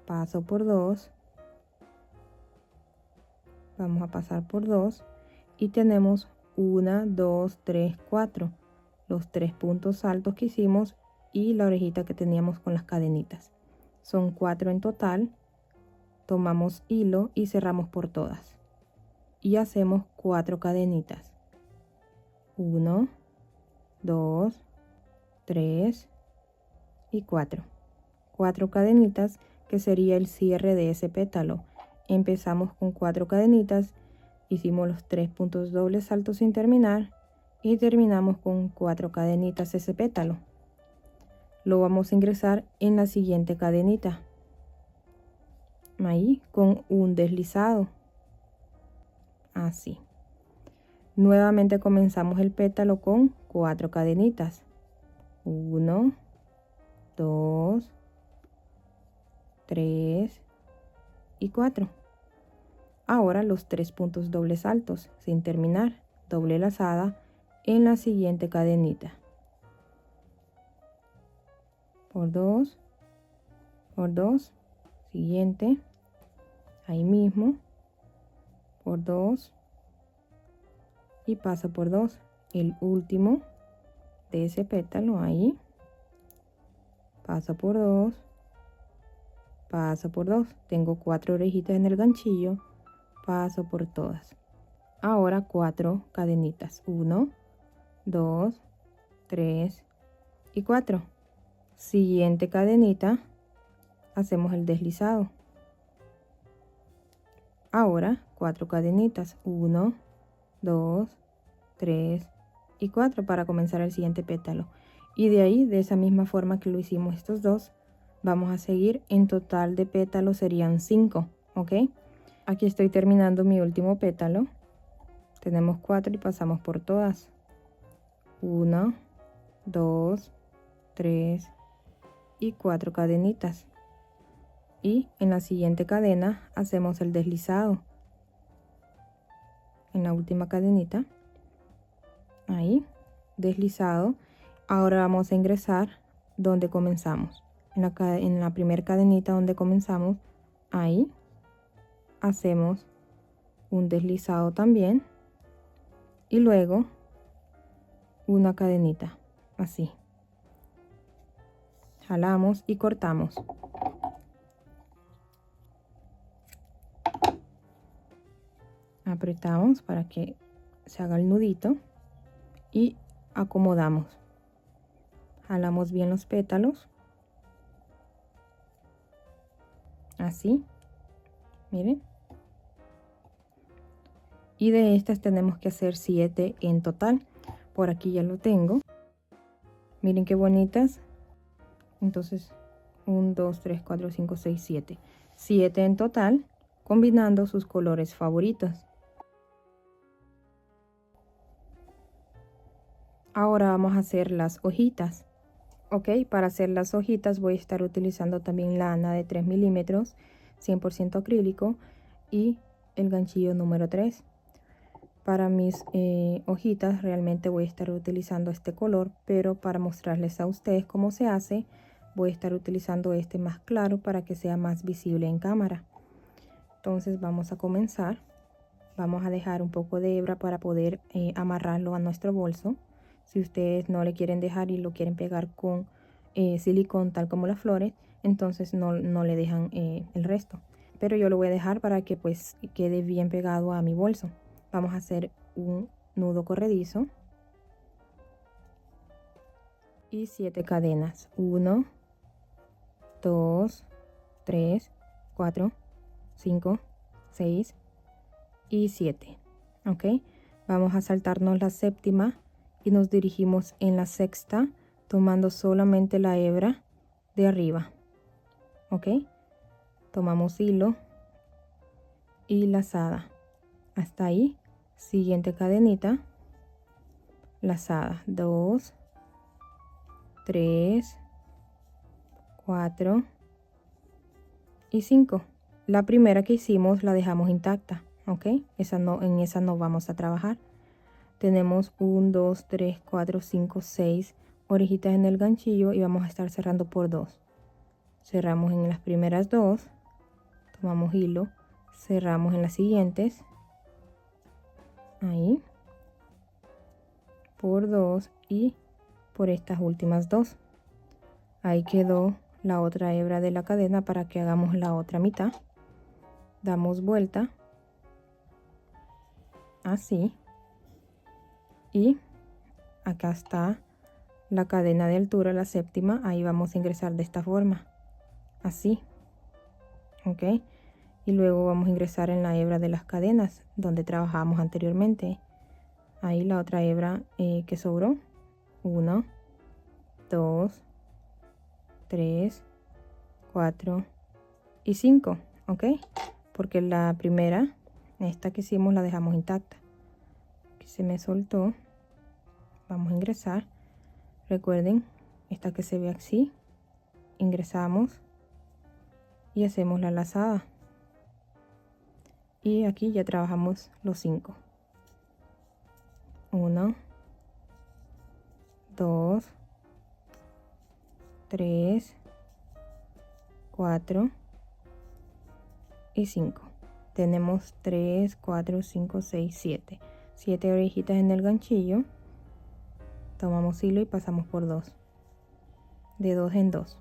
paso por 2, vamos a pasar por 2 y tenemos 1, 2, 3, 4, los 3 puntos altos que hicimos y la orejita que teníamos con las cadenitas. Son 4 en total. Tomamos hilo y cerramos por todas y hacemos 4 cadenitas, 1, 2, 3 y 4 cadenitas, que sería el cierre de ese pétalo. Empezamos con 4 cadenitas, hicimos los 3 puntos dobles altos sin terminar y terminamos con 4 cadenitas ese pétalo. Lo vamos a ingresar en la siguiente cadenita, ahí con un deslizado, así. Nuevamente comenzamos el pétalo con 4 cadenitas, 1, 2, 3 y 4. Ahora los 3 puntos dobles altos sin terminar, doble lazada en la siguiente cadenita, por 2, por 2, siguiente, ahí mismo, por 2 y paso por 2, el último de ese pétalo, ahí, paso por 2, paso por 2, tengo 4 orejitas en el ganchillo, paso por todas. Ahora 4 cadenitas, 1, 2, 3 y 4. Siguiente cadenita, hacemos el deslizado. Ahora 4 cadenitas, 1, 2, 3 y 4 para comenzar el siguiente pétalo. Y de ahí, de esa misma forma que lo hicimos estos dos, vamos a seguir. En total de pétalos serían 5, ¿ok? Aquí estoy terminando mi último pétalo. Tenemos 4 y pasamos por todas. 1, 2, 3 y 4 cadenitas. Y en la siguiente cadena hacemos el deslizado. En la última cadenita, ahí, deslizado. Ahora vamos a ingresar donde comenzamos. En la primera cadenita donde comenzamos, ahí, hacemos un deslizado también. Y luego una cadenita, así. Jalamos y cortamos. Apretamos para que se haga el nudito y acomodamos. Jalamos bien los pétalos, así, miren. Y de estas tenemos que hacer 7 en total. Por aquí ya lo tengo. Miren qué bonitas. Entonces 1, 2, 3, 4, 5, 6, 7. 7 en total combinando sus colores favoritos. Ahora vamos a hacer las hojitas. Ok, para hacer las hojitas voy a estar utilizando también lana de 3 milímetros, 100% acrílico y el ganchillo número 3. Para mis hojitas realmente voy a estar utilizando este color, pero para mostrarles a ustedes cómo se hace, voy a estar utilizando este más claro para que sea más visible en cámara. Entonces vamos a comenzar. Vamos a dejar un poco de hebra para poder amarrarlo a nuestro bolso. Si ustedes no le quieren dejar y lo quieren pegar con silicón tal como las flores, entonces no le dejan el resto. Pero yo lo voy a dejar para que pues quede bien pegado a mi bolso. Vamos a hacer un nudo corredizo y 7 cadenas. 1, 2, 3, 4, 5, 6 y 7. Ok, vamos a saltarnos la séptima y nos dirigimos en la sexta tomando solamente la hebra de arriba. Ok, tomamos hilo y lazada hasta ahí. Siguiente cadenita, lazada 2, 3, 4 y 5. La primera que hicimos la dejamos intacta. Ok, en esa no vamos a trabajar. Tenemos 1, 2, 3, 4, 5, 6 orejitas en el ganchillo y vamos a estar cerrando por 2. Cerramos en las primeras 2, tomamos hilo, cerramos en las siguientes, ahí, por 2 y por estas últimas 2. Ahí quedó la otra hebra de la cadena para que hagamos la otra mitad. Damos vuelta, así, y acá está la cadena de altura, la séptima. Ahí vamos a ingresar de esta forma, así. Ok, y luego vamos a ingresar en la hebra de las cadenas donde trabajamos anteriormente. Ahí la otra hebra que sobró. 1, 2, 3, 4 y 5. Ok, porque la primera, esta que hicimos, la dejamos intacta. Aquí se me soltó. Vamos a ingresar. Recuerden, esta que se ve así, ingresamos y hacemos la lazada. Y aquí ya trabajamos los 5. 1, 2, 3, 4 y 5. Tenemos 3, 4, 5, 6, 7. 7 orejitas en el ganchillo. Tomamos hilo y pasamos por 2. De 2 en 2.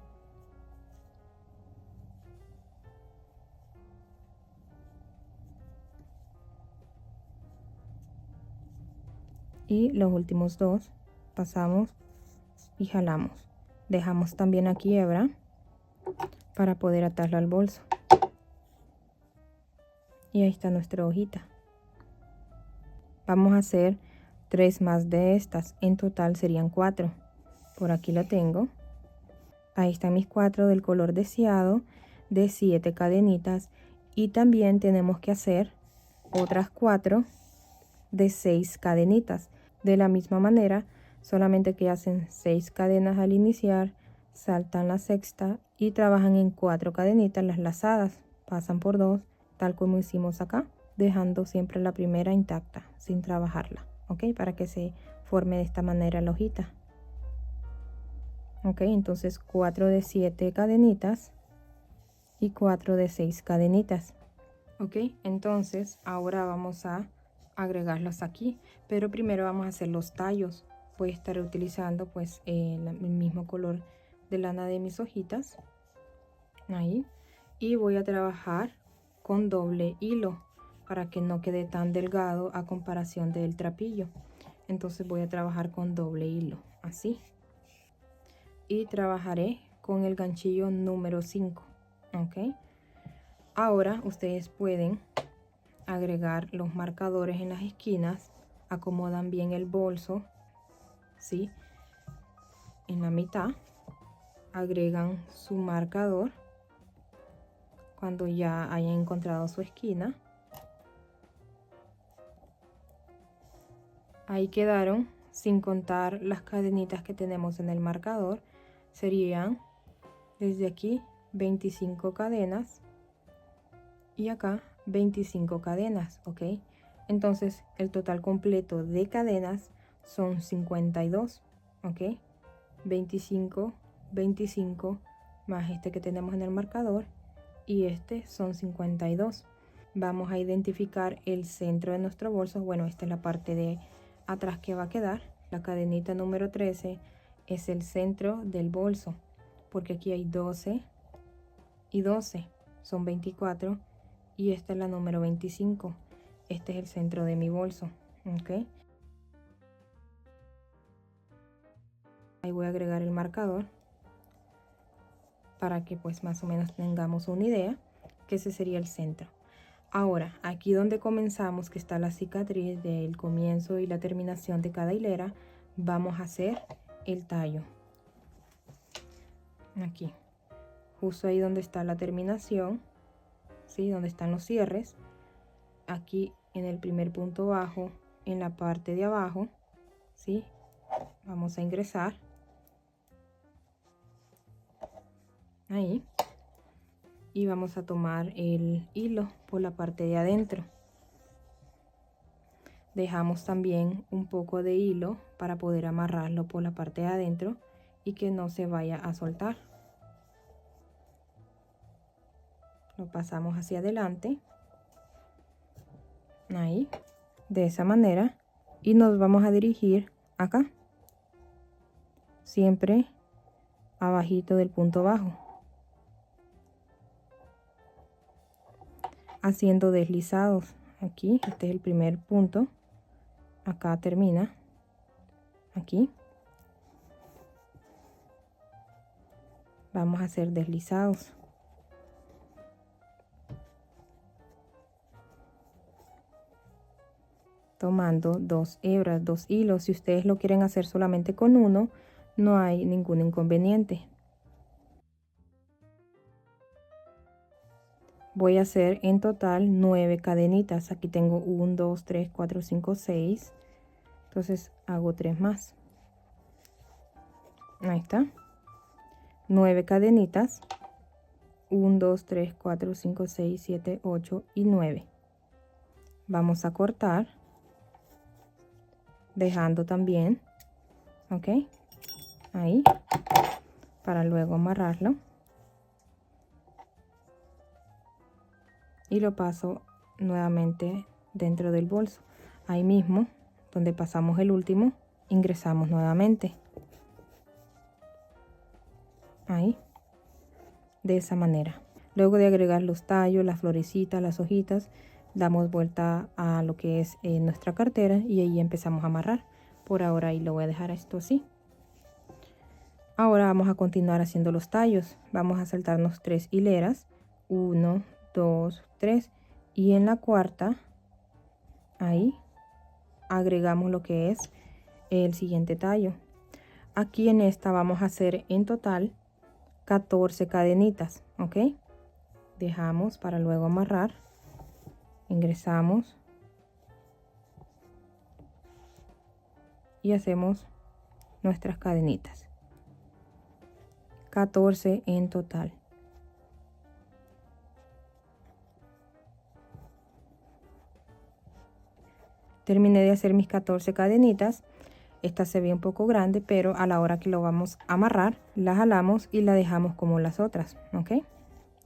Y los últimos 2 pasamos y jalamos. Dejamos también aquí hebra para poder atarla al bolso. Y ahí está nuestra hojita. Vamos a hacer 3 más de estas. En total serían 4. Por aquí lo tengo. Ahí están mis 4 del color deseado de 7 cadenitas. Y también tenemos que hacer otras 4 de 6 cadenitas. De la misma manera, solamente que hacen 6 cadenas al iniciar, saltan la sexta y trabajan en 4 cadenitas las lazadas. Pasan por 2, tal como hicimos acá, dejando siempre la primera intacta, sin trabajarla. Ok, para que se forme de esta manera la hojita. Ok, entonces 4 de 7 cadenitas y 4 de 6 cadenitas. Ok, entonces ahora vamos a agregarlas aquí, pero primero vamos a hacer los tallos. Voy a estar utilizando pues el mismo color de lana de mis hojitas, ahí, y voy a trabajar con doble hilo para que no quede tan delgado a comparación del trapillo. Entonces voy a trabajar con doble hilo, así, y trabajaré con el ganchillo número 5. Ok, ahora ustedes pueden agregar los marcadores en las esquinas, acomodan bien el bolso, ¿sí? En la mitad agregan su marcador cuando ya hayan encontrado su esquina. Ahí quedaron, sin contar las cadenitas que tenemos en el marcador. Serían desde aquí 25 cadenas y acá 25 cadenas, ¿ok? Entonces el total completo de cadenas son 52, ¿ok? 25, 25 más este que tenemos en el marcador y este son 52. Vamos a identificar el centro de nuestro bolso. Bueno, esta es la parte de atrás que va a quedar. La cadenita número 13 es el centro del bolso, porque aquí hay 12 y 12, son 24, y esta es la número 25. Este es el centro de mi bolso, ¿ok? Ahí voy a agregar el marcador para que pues más o menos tengamos una idea que ese sería el centro. Ahora, aquí donde comenzamos, que está la cicatriz del comienzo y la terminación de cada hilera, vamos a hacer el tallo. Aquí, justo ahí donde está la terminación, ¿sí? Donde están los cierres, aquí en el primer punto bajo, en la parte de abajo, ¿sí? Vamos a ingresar ahí y vamos a tomar el hilo por la parte de adentro. Dejamos también un poco de hilo para poder amarrarlo por la parte de adentro y que no se vaya a soltar. Lo pasamos hacia adelante, ahí, de esa manera, y nos vamos a dirigir acá, siempre abajito del punto bajo, haciendo deslizados. Aquí, este es el primer punto, acá termina, aquí vamos a hacer deslizados. Tomando 2 hebras, 2 hilos. Si ustedes lo quieren hacer solamente con uno, no hay ningún inconveniente. Voy a hacer en total 9 cadenitas. Aquí tengo 1, 2, 3, 4, 5, 6. Entonces hago 3 más. Ahí está. 9 cadenitas. 1, 2, 3, 4, 5, 6, 7, 8 y 9. Vamos a cortar, dejando también, ¿ok? Ahí, para luego amarrarlo. Y lo paso nuevamente dentro del bolso. Ahí mismo, donde pasamos el último, ingresamos nuevamente. Ahí, de esa manera. Luego de agregar los tallos, las florecitas, las hojitas, damos vuelta a lo que es nuestra cartera y ahí empezamos a amarrar. Por ahora ahí lo voy a dejar esto así. Ahora vamos a continuar haciendo los tallos. Vamos a saltarnos 3 hileras. 1, 2, 3. Y en la cuarta, ahí, agregamos lo que es el siguiente tallo. Aquí en esta vamos a hacer en total 14 cadenitas, ¿ok? Dejamos para luego amarrar. Ingresamos. Y hacemos nuestras cadenitas. 14 en total. Terminé de hacer mis 14 cadenitas. Esta se ve un poco grande, pero a la hora que lo vamos a amarrar, la jalamos y la dejamos como las otras, ¿ok?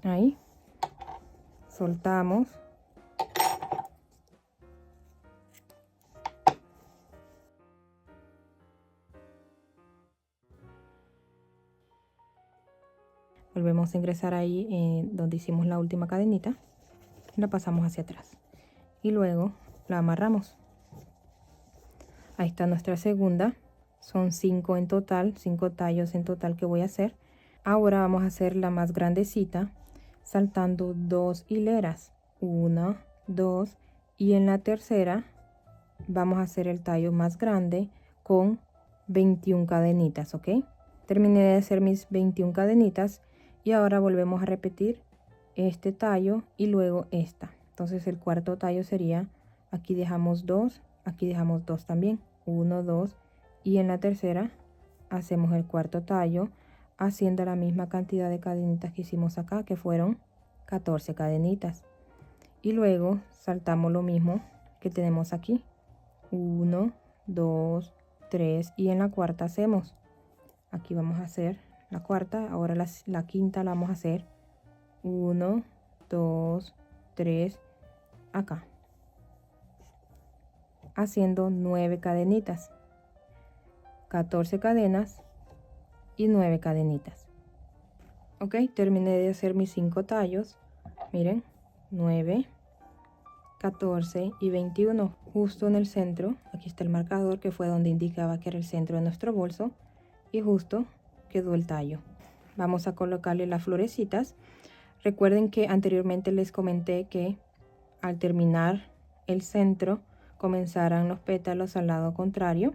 Ahí. Soltamos. Volvemos a ingresar ahí donde hicimos la última cadenita. La pasamos hacia atrás. Y luego la amarramos. Ahí está nuestra segunda. Son 5 en total, 5 tallos en total que voy a hacer. Ahora vamos a hacer la más grandecita, saltando 2 hileras. 1, 2 y en la tercera vamos a hacer el tallo más grande con 21 cadenitas, ¿ok? Terminé de hacer mis 21 cadenitas y ahora volvemos a repetir este tallo y luego esta. Entonces el cuarto tallo sería, aquí dejamos 2, aquí dejamos 2 también, 1, 2, y en la tercera hacemos el cuarto tallo haciendo la misma cantidad de cadenitas que hicimos acá, que fueron 14 cadenitas, y luego saltamos lo mismo que tenemos aquí, 1, 2, 3, y en la cuarta hacemos, aquí vamos a hacer la cuarta, ahora la quinta la vamos a hacer 1, 2, 3, acá, haciendo 9 cadenitas, 14 cadenas y 9 cadenitas. Ok, terminé de hacer mis 5 tallos, miren, 9, 14 y 21, justo en el centro. Aquí está el marcador, que fue donde indicaba que era el centro de nuestro bolso, y justo quedó el tallo. Vamos a colocarle las florecitas. Recuerden que anteriormente les comenté que al terminar el centro comenzarán los pétalos al lado contrario.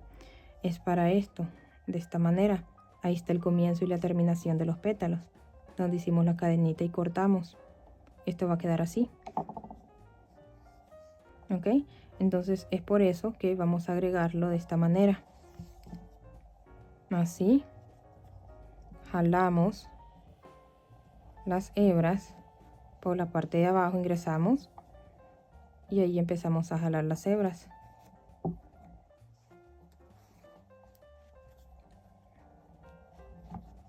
Es para esto, de esta manera. Ahí está el comienzo y la terminación de los pétalos, donde hicimos la cadenita y cortamos. Esto va a quedar así. Ok, entonces es por eso que vamos a agregarlo de esta manera. Así. Jalamos las hebras por la parte de abajo, ingresamos y ahí empezamos a jalar las hebras.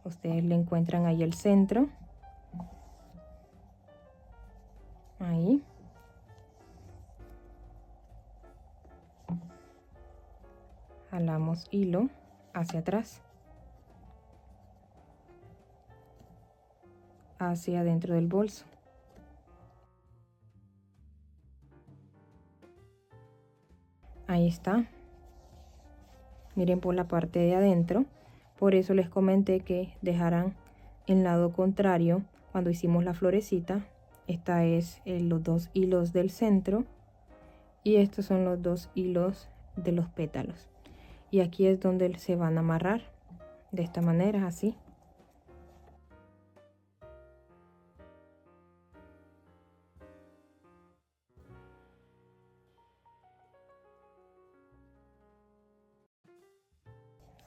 Ustedes le encuentran ahí el centro. Ahí. Jalamos hilo hacia atrás, hacia adentro del bolso. Ahí está. Miren por la parte de adentro. Por eso les comenté que dejaran el lado contrario cuando hicimos la florecita. Esta es los 2 hilos del centro y estos son los 2 hilos de los pétalos. Y aquí es donde se van a amarrar de esta manera, así.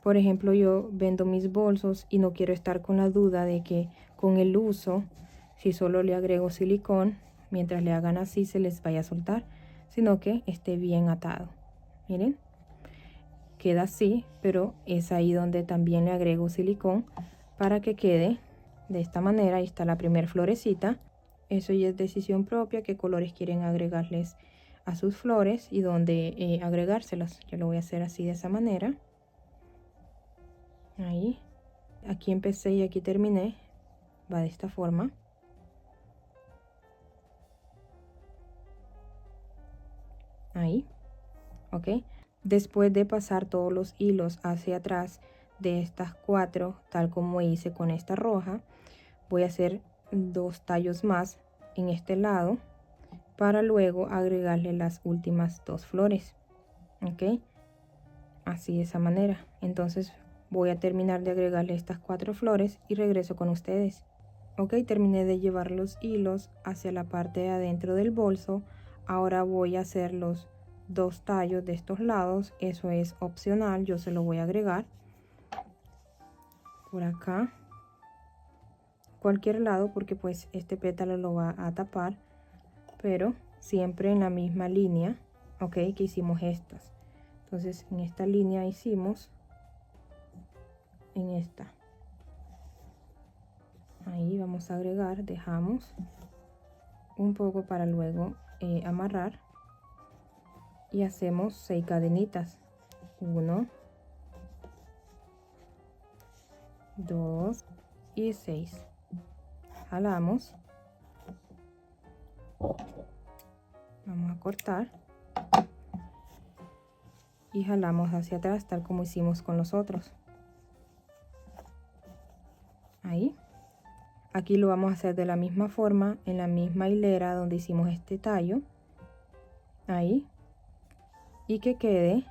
Por ejemplo, yo vendo mis bolsos y no quiero estar con la duda de que con el uso, si solo le agrego silicón, mientras le hagan así se les vaya a soltar, sino que esté bien atado. Miren, queda así, pero es ahí donde también le agrego silicón para que quede de esta manera. Ahí está la primera florecita. Eso ya es decisión propia, qué colores quieren agregarles a sus flores y dónde agregárselos. Yo lo voy a hacer así, de esa manera. Ahí, aquí empecé y aquí terminé, va de esta forma. Ahí, ok. Después de pasar todos los hilos hacia atrás de estas 4, tal como hice con esta roja, voy a hacer 2 tallos más en este lado para luego agregarle las últimas 2 flores, ok. Así, de esa manera. Entonces voy a terminar de agregarle estas 4 flores y regreso con ustedes. Ok, terminé de llevar los hilos hacia la parte de adentro del bolso. Ahora voy a hacer los 2 tallos de estos lados. Eso es opcional, yo se lo voy a agregar por acá, cualquier lado, porque pues este pétalo lo va a tapar, pero siempre en la misma línea, ok, que hicimos estas. Entonces en esta línea hicimos, en esta, ahí vamos a agregar, dejamos un poco para luego amarrar y hacemos 6 cadenitas, 1, 2 y 6. Jalamos, vamos a cortar y jalamos hacia atrás, tal como hicimos con los otros. Ahí, aquí lo vamos a hacer de la misma forma, en la misma hilera donde hicimos este tallo. Ahí, y que quede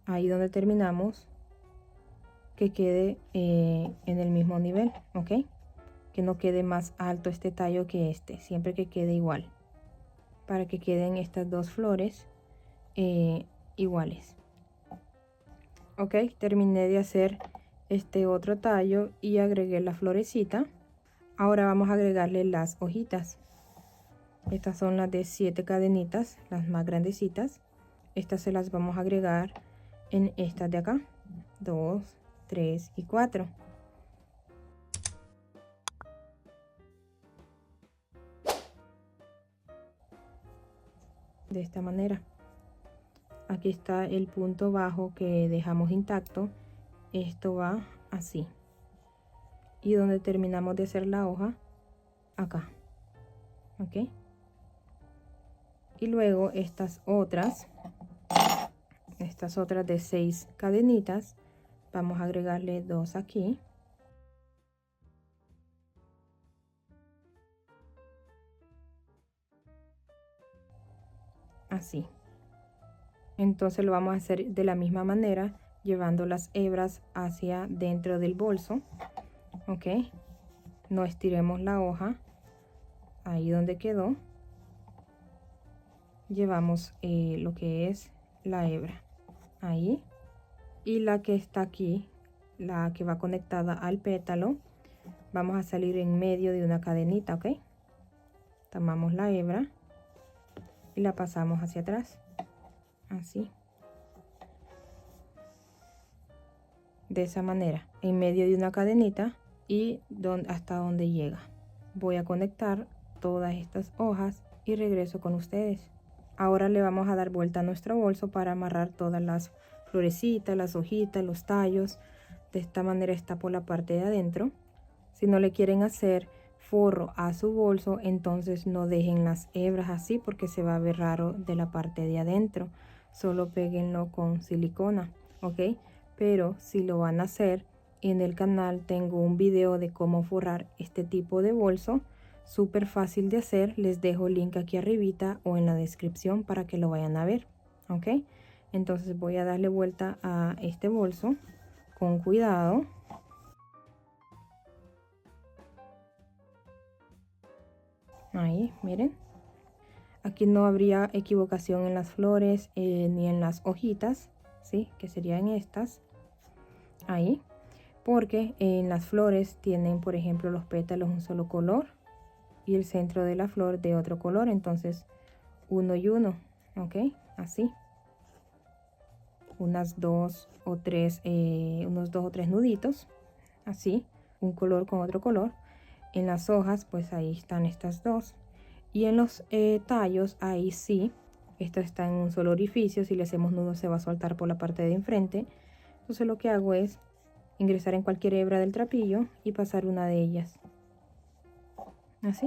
ahí donde terminamos, que quede en el mismo nivel, ok, que no quede más alto este tallo que este, siempre que quede igual, para que queden estas dos flores iguales. Ok, terminé de hacer este otro tallo y agregué la florecita. Ahora vamos a agregarle las hojitas. Estas son las de 7 cadenitas, las más grandecitas. Estas se las vamos a agregar en estas de acá, 2, 3 y 4. De esta manera. Aquí está el punto bajo que dejamos intacto. Esto va así. Y donde terminamos de hacer la hoja, acá. Ok. Y luego estas otras de 6 cadenitas, vamos a agregarle 2 aquí. Así. Entonces lo vamos a hacer de la misma manera, llevando las hebras hacia dentro del bolso. Ok, no estiremos la hoja, ahí donde quedó llevamos lo que es la hebra ahí, y la que está aquí, la que va conectada al pétalo, vamos a salir en medio de una cadenita. Ok, tomamos la hebra y la pasamos hacia atrás, así, de esa manera, en medio de una cadenita, y hasta donde llega. Voy a conectar todas estas hojas y regreso con ustedes. Ahora le vamos a dar vuelta a nuestro bolso para amarrar todas las florecitas, las hojitas, los tallos. De esta manera está por la parte de adentro. Si no le quieren hacer forro a su bolso, entonces no dejen las hebras así porque se va a ver raro de la parte de adentro. Solo péguenlo con silicona, ¿ok? Pero si lo van a hacer, en el canal tengo un video de cómo forrar este tipo de bolso. Súper fácil de hacer. Les dejo el link aquí arribita o en la descripción para que lo vayan a ver. ¿Ok? Entonces voy a darle vuelta a este bolso con cuidado. Ahí, miren. Aquí no habría equivocación en las flores ni en las hojitas, ¿sí? Que serían estas. Ahí. Porque en las flores tienen, por ejemplo, los pétalos un solo color y el centro de la flor de otro color. Entonces, uno y uno. ¿Ok? Así. Unos dos o tres nuditos. Así. Un color con otro color. En las hojas, pues ahí están estas dos. Y en los tallos, ahí sí, esto está en un solo orificio. Si le hacemos nudo se va a soltar por la parte de enfrente. Entonces lo que hago es ingresar en cualquier hebra del trapillo y pasar una de ellas. Así.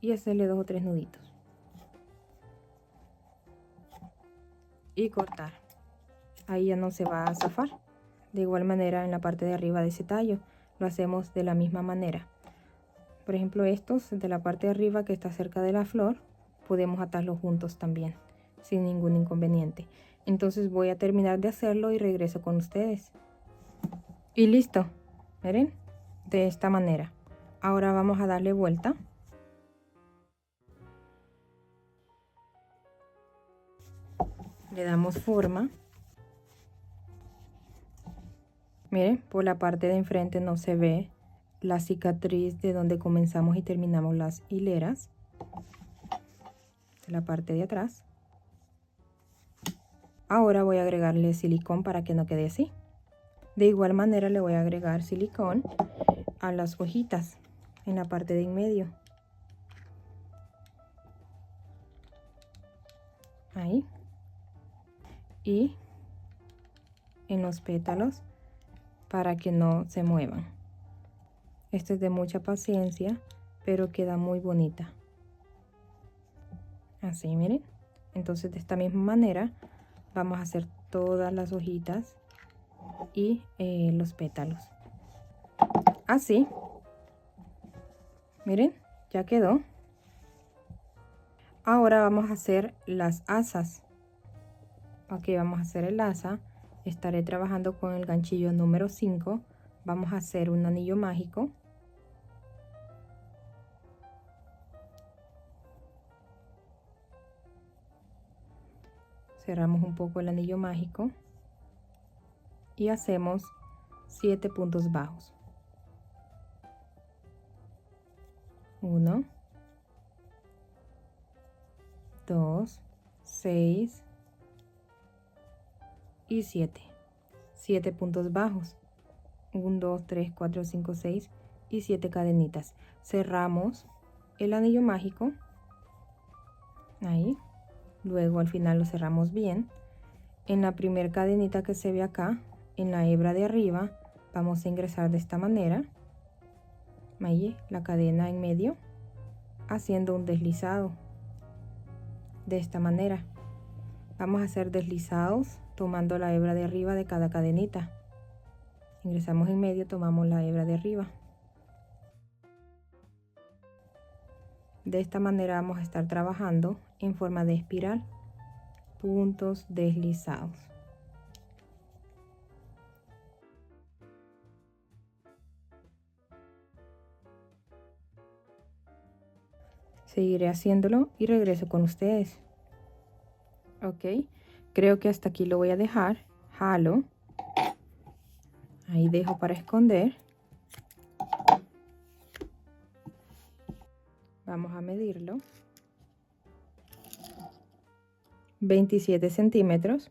Y hacerle 2 o 3 nuditos. Y cortar. Ahí ya no se va a zafar. De igual manera en la parte de arriba de ese tallo lo hacemos de la misma manera. Por ejemplo, estos de la parte de arriba que está cerca de la flor, podemos atarlos juntos también, sin ningún inconveniente. Entonces voy a terminar de hacerlo y regreso con ustedes. Y listo, miren, de esta manera. Ahora vamos a darle vuelta. Le damos forma. Miren, por la parte de enfrente no se ve la cicatriz de donde comenzamos y terminamos las hileras. De la parte de atrás. Ahora voy a agregarle silicón para que no quede así. De igual manera le voy a agregar silicón a las hojitas en la parte de en medio. Ahí. Y en los pétalos para que no se muevan. Esto es de mucha paciencia, pero queda muy bonita. Así, miren. Entonces de esta misma manera vamos a hacer todas las hojitas y los pétalos. Así. Miren, ya quedó. Ahora vamos a hacer las asas. Aquí vamos a hacer el asa. Estaré trabajando con el ganchillo número 5. vamos a hacer un anillo mágico. Cerramos un poco el anillo mágico y hacemos 7 puntos bajos. 1, 2, 6 y 7. 7 puntos bajos. 1, 2, 3, 4, 5, 6 y 7 cadenitas. Cerramos el anillo mágico. Ahí. Luego al final lo cerramos bien. En la primera cadenita que se ve acá, en la hebra de arriba, vamos a ingresar de esta manera. Ahí, la cadena en medio, haciendo un deslizado. De esta manera. Vamos a hacer deslizados tomando la hebra de arriba de cada cadenita. Ingresamos en medio, tomamos la hebra de arriba. De esta manera vamos a estar trabajando en forma de espiral, puntos deslizados. Seguiré haciéndolo y regreso con ustedes. Ok, creo que hasta aquí lo voy a dejar. Jalo. Ahí dejo para esconder. Vamos a medirlo. 27 centímetros.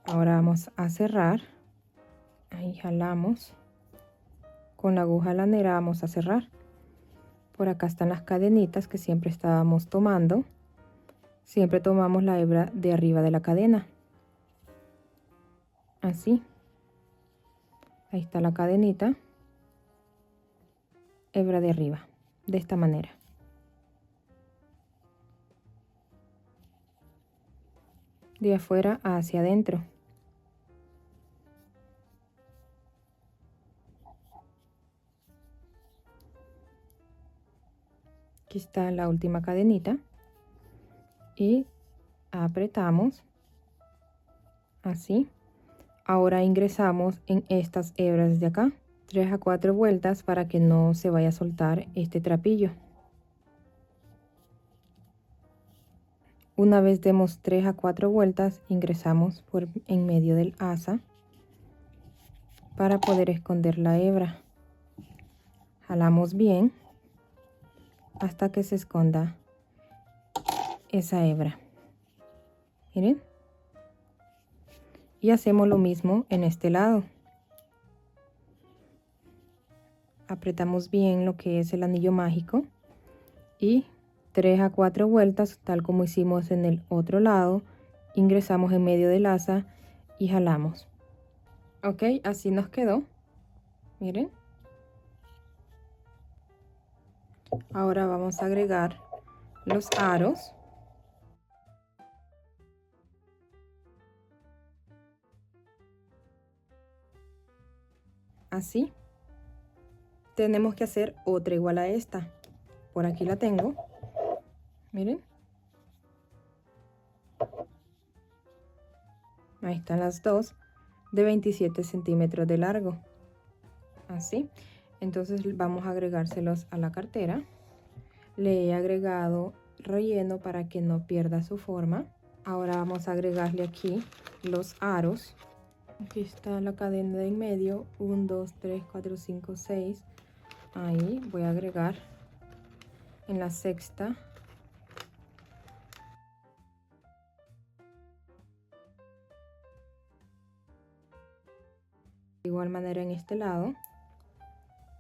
Ahora vamos a cerrar. Ahí jalamos. Con la aguja lanera vamos a cerrar. Por acá están las cadenitas que siempre estábamos tomando. Siempre tomamos la hebra de arriba de la cadena. Así. Ahí está la cadenita. Hebra de arriba. De esta manera. De afuera hacia adentro. Aquí está la última cadenita. Y apretamos. Así. Ahora ingresamos en estas hebras de acá. 3 a 4 vueltas para que no se vaya a soltar este trapillo. Una vez demos 3 a 4 vueltas, ingresamos por en medio del asa para poder esconder la hebra. Jalamos bien hasta que se esconda esa hebra. Miren. Y hacemos lo mismo en este lado. Apretamos bien lo que es el anillo mágico y 3 a 4 vueltas, tal como hicimos en el otro lado, ingresamos en medio del asa y jalamos. Ok, así nos quedó. Miren. Ahora vamos a agregar los aros. Así. Tenemos que hacer otra igual a esta. Por aquí la tengo. Miren. Ahí están las dos de 27 centímetros de largo. Así. Entonces vamos a agregárselos a la cartera. Le he agregado relleno para que no pierda su forma. Ahora vamos a agregarle aquí los aros. Aquí está la cadena de en medio. 1, 2, 3, 4, 5, 6. Ahí voy a agregar en la sexta. De igual manera en este lado.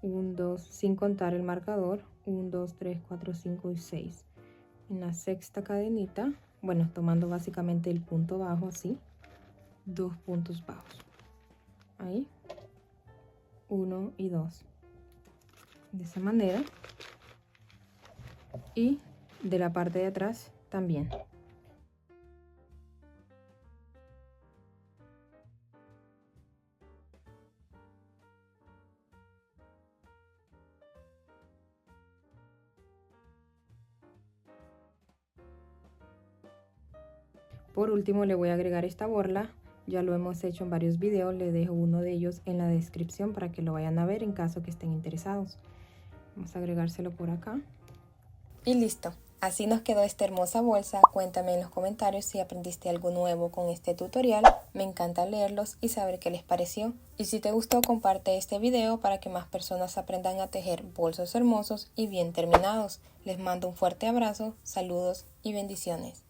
1, 2, sin contar el marcador. 1, 2, 3, 4, 5 y 6. En la sexta cadenita, bueno, tomando básicamente el punto bajo así. 2 puntos bajos. Ahí. 1 y 2. De esa manera. Y de la parte de atrás también. Por último le voy a agregar esta borla Ya lo hemos hecho en varios videos, les dejo uno de ellos en la descripción para que lo vayan a ver en caso que estén interesados. Vamos a agregárselo por acá. Y listo. Así nos quedó esta hermosa bolsa. Cuéntame en los comentarios si aprendiste algo nuevo con este tutorial. Me encanta leerlos y saber qué les pareció. Y si te gustó, comparte este video para que más personas aprendan a tejer bolsos hermosos y bien terminados. Les mando un fuerte abrazo, saludos y bendiciones.